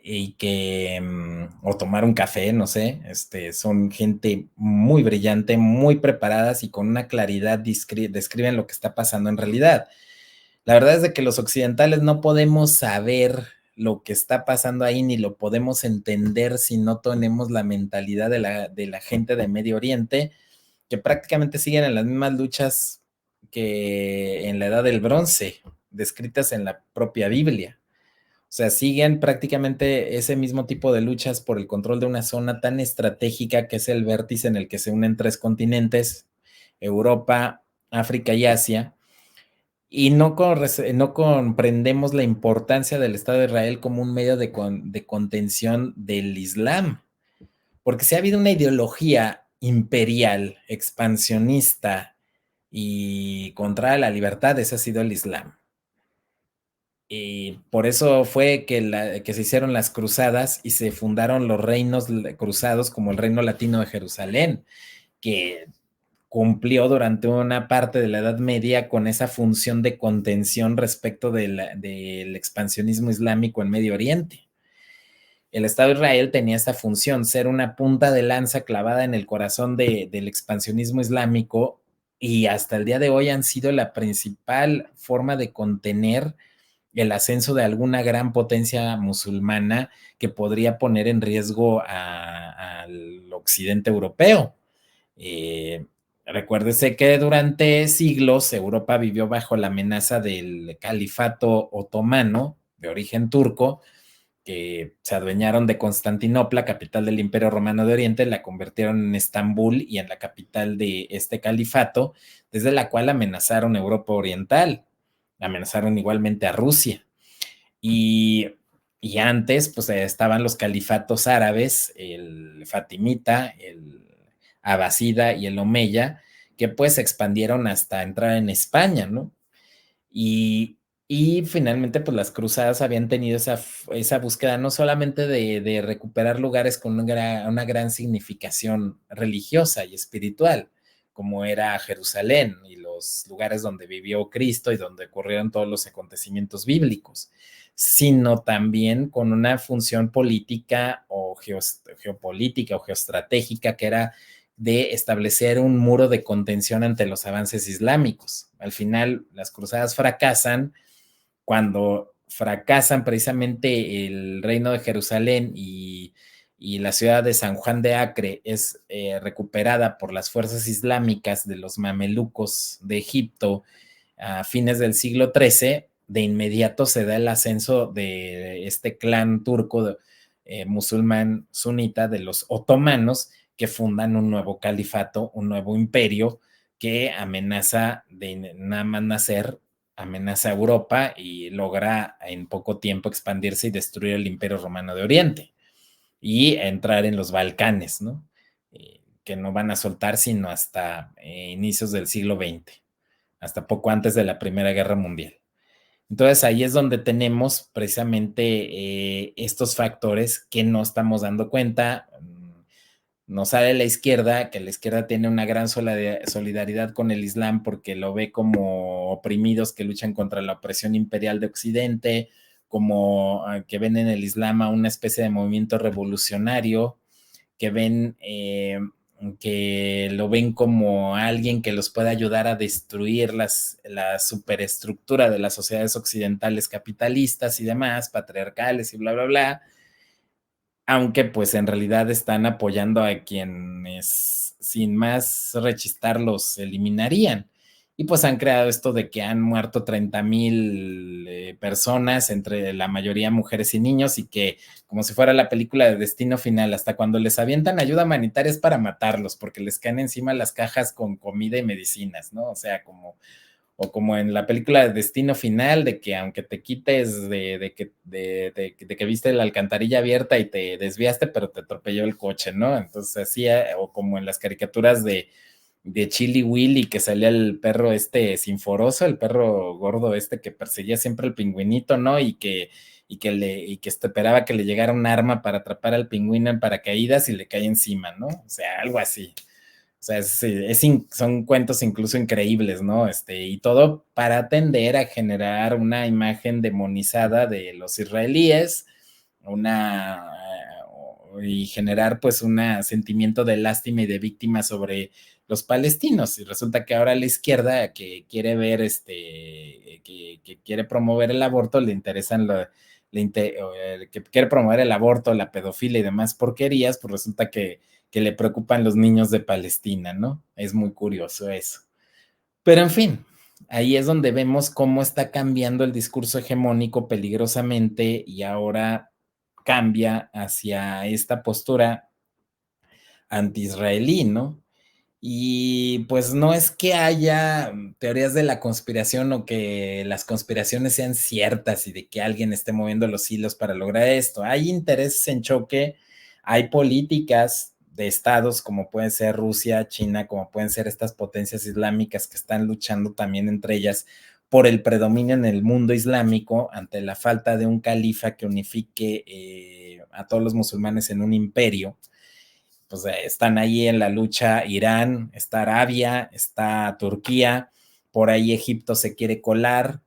Y que, o tomar un café, no sé, son gente muy brillante, muy preparadas y con una claridad describen lo que está pasando en realidad. La verdad es de que los occidentales no podemos saber lo que está pasando ahí, ni lo podemos entender si no tenemos la mentalidad de la gente de Medio Oriente, que prácticamente siguen en las mismas luchas que en la Edad del Bronce, descritas en la propia Biblia. O sea, siguen prácticamente ese mismo tipo de luchas por el control de una zona tan estratégica que es el vértice en el que se unen tres continentes, Europa, África y Asia, y no comprendemos la importancia del Estado de Israel como un medio de contención del Islam, porque si ha habido una ideología imperial, expansionista y contra la libertad, ese ha sido el Islam. Y por eso fue que se hicieron las cruzadas y se fundaron los reinos cruzados como el Reino Latino de Jerusalén, que cumplió durante una parte de la Edad Media con esa función de contención respecto del expansionismo islámico en Medio Oriente. El Estado de Israel tenía esta función, ser una punta de lanza clavada en el corazón del expansionismo islámico, y hasta el día de hoy han sido la principal forma de contener el ascenso de alguna gran potencia musulmana que podría poner en riesgo al occidente europeo. Recuérdese que durante siglos Europa vivió bajo la amenaza del califato otomano de origen turco, que se adueñaron de Constantinopla, capital del Imperio Romano de Oriente, la convirtieron en Estambul y en la capital de este califato, desde la cual amenazaron Europa Oriental, amenazaron igualmente a Rusia. Y, y antes, pues estaban los califatos árabes, el Fatimita, el Abasida y el Omeya, que pues se expandieron hasta entrar en España, ¿no? Y, y finalmente, pues las cruzadas habían tenido esa búsqueda no solamente de recuperar lugares con una gran significación religiosa y espiritual, como era Jerusalén y los lugares donde vivió Cristo y donde ocurrieron todos los acontecimientos bíblicos, sino también con una función política o geopolítica o geoestratégica, que era de establecer un muro de contención ante los avances islámicos. Al final, las cruzadas fracasan cuando fracasan precisamente el reino de Jerusalén, y la ciudad de San Juan de Acre es recuperada por las fuerzas islámicas de los mamelucos de Egipto a fines del siglo XIII. De inmediato se da el ascenso de este clan turco musulmán sunita de los otomanos, que fundan un nuevo califato, un nuevo imperio que amenaza de nada más nacer, amenaza a Europa y logra en poco tiempo expandirse y destruir el Imperio Romano de Oriente y entrar en los Balcanes, ¿no? Que no van a soltar sino hasta inicios del siglo XX, hasta poco antes de la Primera Guerra Mundial. Entonces ahí es donde tenemos precisamente estos factores que no estamos dando cuenta. Nos sale la izquierda, que la izquierda tiene una gran solidaridad con el Islam porque lo ve como oprimidos que luchan contra la opresión imperial de Occidente, como que ven en el Islam a una especie de movimiento revolucionario, que ven que lo ven como alguien que los puede ayudar a destruir la superestructura de las sociedades occidentales capitalistas y demás, patriarcales y bla, bla, bla, aunque pues en realidad están apoyando a quienes sin más rechistar los eliminarían. Y pues han creado esto de que han muerto 30,000 personas, entre la mayoría mujeres y niños, y que como si fuera la película de Destino Final, hasta cuando les avientan ayuda humanitaria es para matarlos, porque les caen encima las cajas con comida y medicinas, ¿no? O sea, o como en la película de Destino Final, de que aunque te quites de que viste la alcantarilla abierta y te desviaste, pero te atropelló el coche, ¿no? Entonces así, o como en las caricaturas de Chili Willy, que salía el perro este sinforoso, el perro gordo este que perseguía siempre al pingüinito, ¿no? Y que esperaba que le llegara un arma para atrapar al pingüino en paracaídas y le cae encima, ¿no? O sea, algo así. O sea, son cuentos incluso increíbles, ¿no? Y todo para atender a generar una imagen demonizada de los israelíes, una, y generar pues un sentimiento de lástima y de víctima sobre los palestinos. Y resulta que ahora la izquierda, que quiere ver, que quiere promover el aborto, le interesan que quiere promover el aborto, la pedofilia y demás porquerías, pues resulta que le preocupan los niños de Palestina, ¿no? Es muy curioso eso. Pero en fin, ahí es donde vemos cómo está cambiando el discurso hegemónico peligrosamente, y ahora cambia hacia esta postura anti-israelí, ¿no? Y pues no es que haya teorías de la conspiración o que las conspiraciones sean ciertas y de que alguien esté moviendo los hilos para lograr esto. Hay intereses en choque, hay políticas de estados como pueden ser Rusia, China, como pueden ser estas potencias islámicas que están luchando también entre ellas por el predominio en el mundo islámico ante la falta de un califa que unifique a todos los musulmanes en un imperio. Pues están ahí en la lucha Irán, está Arabia, está Turquía, por ahí Egipto se quiere colar.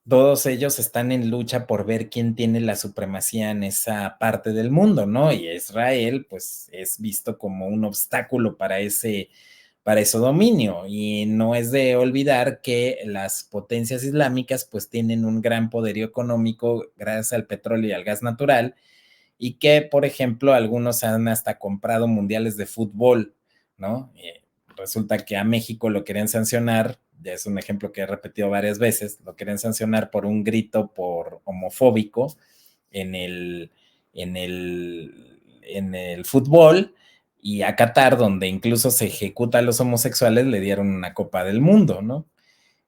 Todos ellos están en lucha por ver quién tiene la supremacía en esa parte del mundo, ¿no? Y Israel, pues, es visto como un obstáculo para ese dominio. Y no es de olvidar que las potencias islámicas, pues, tienen un gran poderío económico gracias al petróleo y al gas natural, y que, por ejemplo, algunos han hasta comprado mundiales de fútbol, ¿no? Resulta que a México lo querían sancionar, ya es un ejemplo que he repetido varias veces, lo querían sancionar por un grito por homofóbico en el, en el fútbol, y a Qatar, donde incluso se ejecuta a los homosexuales, le dieron una Copa del Mundo, ¿no?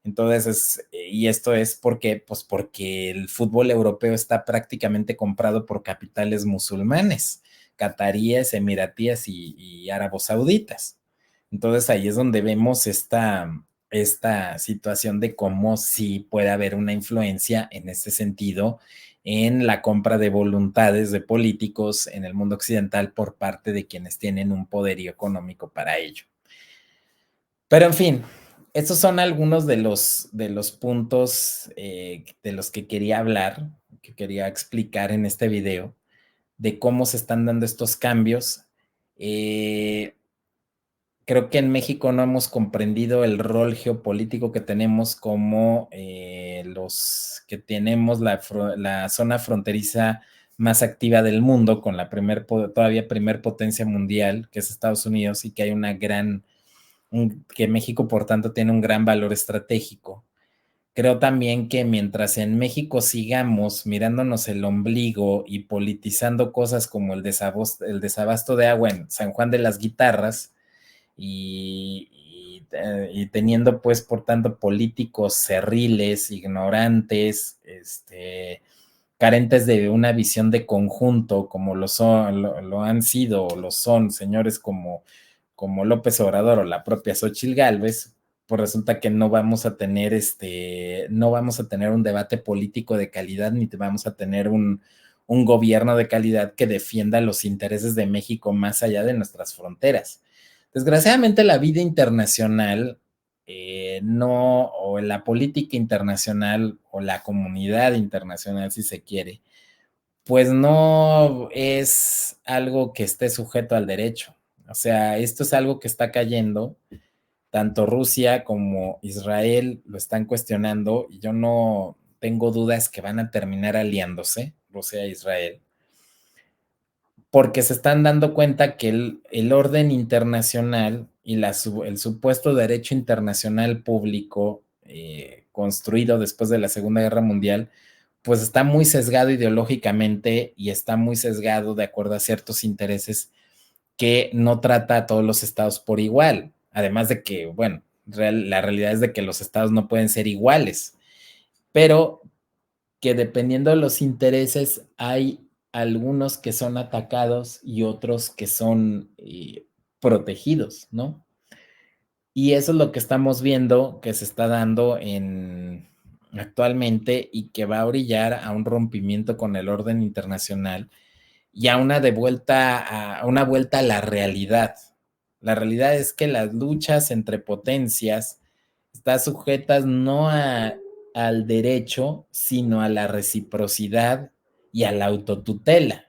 Entonces, y esto es porque, pues porque el fútbol europeo está prácticamente comprado por capitales musulmanes, cataríes, emiratíes y árabes sauditas. Entonces ahí es donde vemos esta situación de cómo sí puede haber una influencia en este sentido en la compra de voluntades de políticos en el mundo occidental por parte de quienes tienen un poderío económico para ello. Pero en fin, estos son algunos de los puntos de los que quería hablar, que quería explicar en este video, de cómo se están dando estos cambios. Eh, Creo que en México no hemos comprendido el rol geopolítico que tenemos como los que tenemos la zona fronteriza más activa del mundo, con la todavía primer potencia mundial, que es Estados Unidos, y que hay que México, por tanto, tiene un gran valor estratégico. Creo también que mientras en México sigamos mirándonos el ombligo y politizando cosas como el desabasto de agua en San Juan de las Guitarras y teniendo pues por tanto políticos cerriles, ignorantes, carentes de una visión de conjunto como lo han sido o lo son señores como López Obrador o la propia Xochitl Gálvez, pues resulta que no vamos a tener un debate político de calidad, ni vamos a tener un gobierno de calidad que defienda los intereses de México más allá de nuestras fronteras. Desgraciadamente, la vida internacional, no, o la política internacional, o la comunidad internacional, si se quiere, pues no es algo que esté sujeto al derecho. O sea, esto es algo que está cayendo. Tanto Rusia como Israel lo están cuestionando, y yo no tengo dudas que van a terminar aliándose, Rusia e Israel, porque se están dando cuenta que el orden internacional y el supuesto derecho internacional público construido después de la Segunda Guerra Mundial, pues está muy sesgado ideológicamente y está muy sesgado de acuerdo a ciertos intereses que no trata a todos los estados por igual. Además de que, bueno, la realidad es de que los estados no pueden ser iguales, pero que dependiendo de los intereses hay algunos que son atacados y otros que son protegidos, ¿no? Y eso es lo que estamos viendo que se está dando actualmente, y que va a orillar a un rompimiento con el orden internacional y a una vuelta a la realidad. La realidad es que las luchas entre potencias están sujetas no al derecho, sino a la reciprocidad y a la autotutela.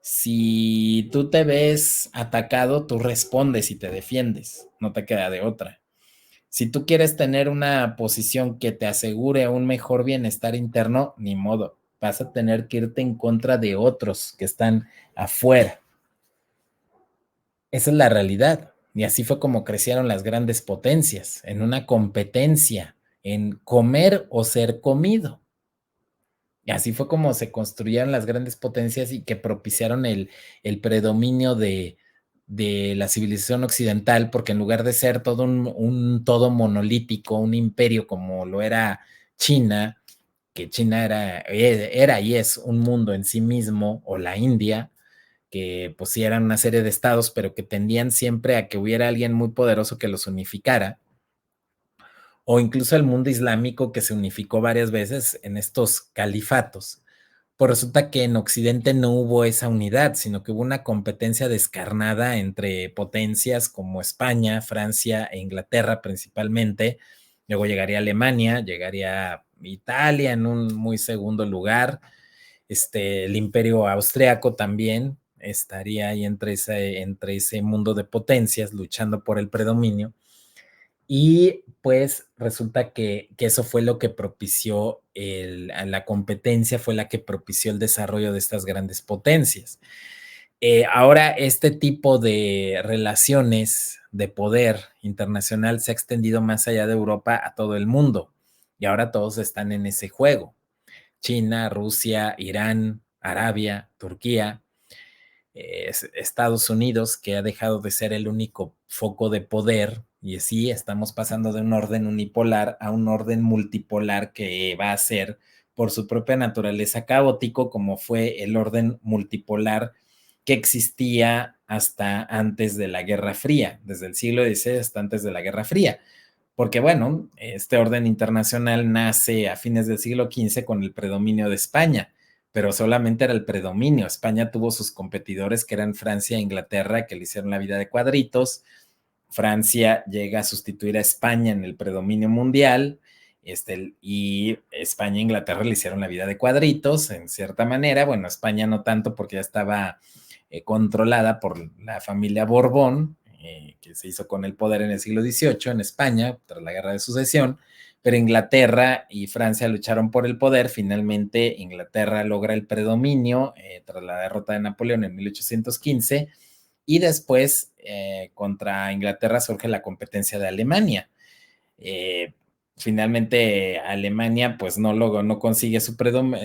Si tú te ves atacado, tú respondes y te defiendes, no te queda de otra. Si tú quieres tener una posición que te asegure un mejor bienestar interno, ni modo, vas a tener que irte en contra de otros que están afuera. Esa es la realidad. Y así fue como crecieron las grandes potencias, en una competencia, en comer o ser comido. Y así fue como se construyeron las grandes potencias y que propiciaron el predominio de la civilización occidental, porque en lugar de ser todo un todo monolítico, un imperio como lo era China, que China era y es un mundo en sí mismo, o la India, que pues sí eran una serie de estados, pero que tendían siempre a que hubiera alguien muy poderoso que los unificara, o incluso el mundo islámico que se unificó varias veces en estos califatos. Pues resulta que en Occidente no hubo esa unidad, sino que hubo una competencia descarnada entre potencias como España, Francia e Inglaterra principalmente. Luego llegaría Alemania, llegaría Italia en un muy segundo lugar. El imperio austriaco también estaría ahí entre ese mundo de potencias luchando por el predominio. Y pues resulta que eso fue lo que propició la competencia, fue la que propició el desarrollo de estas grandes potencias. Ahora este tipo de relaciones de poder internacional se ha extendido más allá de Europa a todo el mundo y ahora todos están en ese juego. China, Rusia, Irán, Arabia, Turquía, Estados Unidos, que ha dejado de ser el único foco de poder, y sí, estamos pasando de un orden unipolar a un orden multipolar que va a ser, por su propia naturaleza, caótico, como fue el orden multipolar que existía hasta antes de la Guerra Fría, desde el siglo XVI hasta antes de la Guerra Fría. Porque bueno, este orden internacional nace a fines del siglo XV con el predominio de España, pero solamente era el predominio. España tuvo sus competidores que eran Francia e Inglaterra, que le hicieron la vida de cuadritos. Francia llega a sustituir a España en el predominio mundial, y España e Inglaterra le hicieron la vida de cuadritos, en cierta manera. Bueno, España no tanto porque ya estaba controlada por la familia Borbón, que se hizo con el poder en el siglo XVIII en España, tras la Guerra de Sucesión, pero Inglaterra y Francia lucharon por el poder. Finalmente, Inglaterra logra el predominio tras la derrota de Napoleón en 1815, y después contra Inglaterra surge la competencia de Alemania. Eh, Finalmente Alemania pues no consigue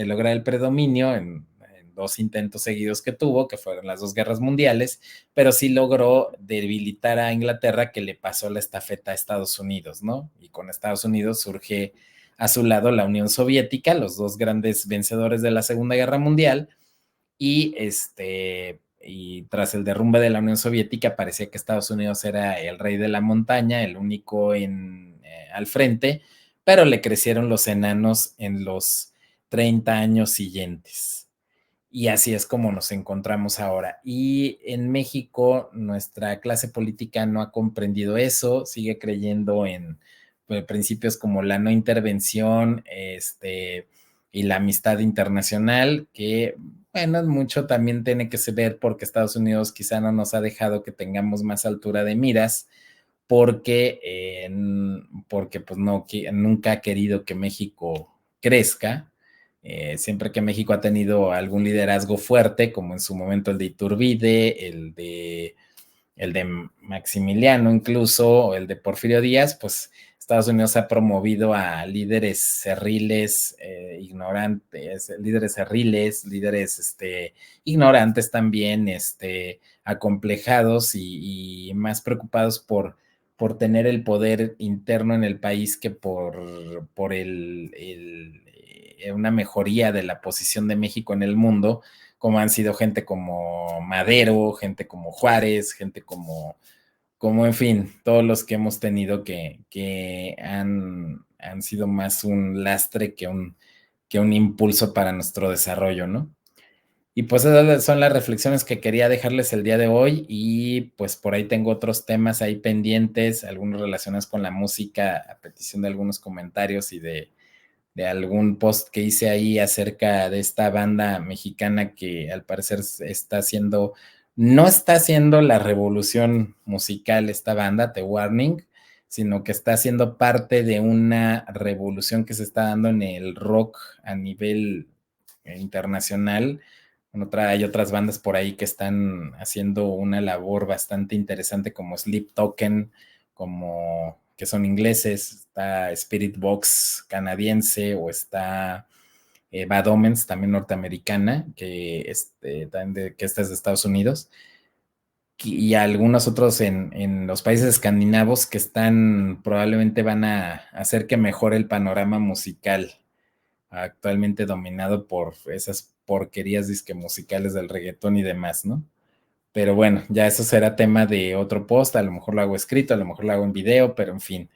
lograr el predominio en dos intentos seguidos que tuvo, que fueron las dos guerras mundiales, pero sí logró debilitar a Inglaterra, que le pasó la estafeta a Estados Unidos, ¿no? Y con Estados Unidos surge a su lado la Unión Soviética, los dos grandes vencedores de la Segunda Guerra Mundial, y y tras el derrumbe de la Unión Soviética parecía que Estados Unidos era el rey de la montaña, el único al frente, pero le crecieron los enanos en los 30 años siguientes. Y así es como nos encontramos ahora. Y en México, nuestra clase política no ha comprendido eso, sigue creyendo en principios como la no intervención, y la amistad internacional, que, bueno, mucho también tiene que ver porque Estados Unidos quizá no nos ha dejado que tengamos más altura de miras, porque, porque pues no, nunca ha querido que México crezca. Siempre que México ha tenido algún liderazgo fuerte, como en su momento el de Iturbide, el de Maximiliano incluso, o el de Porfirio Díaz, pues Estados Unidos ha promovido a líderes cerriles, ignorantes, líderes cerriles, líderes ignorantes también, acomplejados y más preocupados por tener el poder interno en el país que por una mejoría de la posición de México en el mundo, como han sido gente como Madero, gente como Juárez, gente como en fin, todos los que hemos tenido que han sido más un lastre que un impulso para nuestro desarrollo, ¿no? Y pues esas son las reflexiones que quería dejarles el día de hoy, y pues por ahí tengo otros temas ahí pendientes, algunos relacionados con la música, a petición de algunos comentarios y de algún post que hice ahí acerca de esta banda mexicana que al parecer no está haciendo la revolución musical esta banda, The Warning, sino que está haciendo parte de una revolución que se está dando en el rock a nivel internacional. Hay otras bandas por ahí que están haciendo una labor bastante interesante, como Sleep Token, que son ingleses. Está Spirit Box canadiense, o está Bad Omens, también norteamericana, que esta es de Estados Unidos, y algunos otros en los países escandinavos que probablemente van a hacer que mejore el panorama musical, actualmente dominado por esas porquerías disque musicales del reggaetón y demás, ¿no? Pero bueno, ya eso será tema de otro post, a lo mejor lo hago escrito, a lo mejor lo hago en video, pero en fin,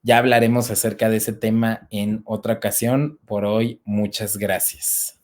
ya hablaremos acerca de ese tema en otra ocasión. Por hoy, muchas gracias.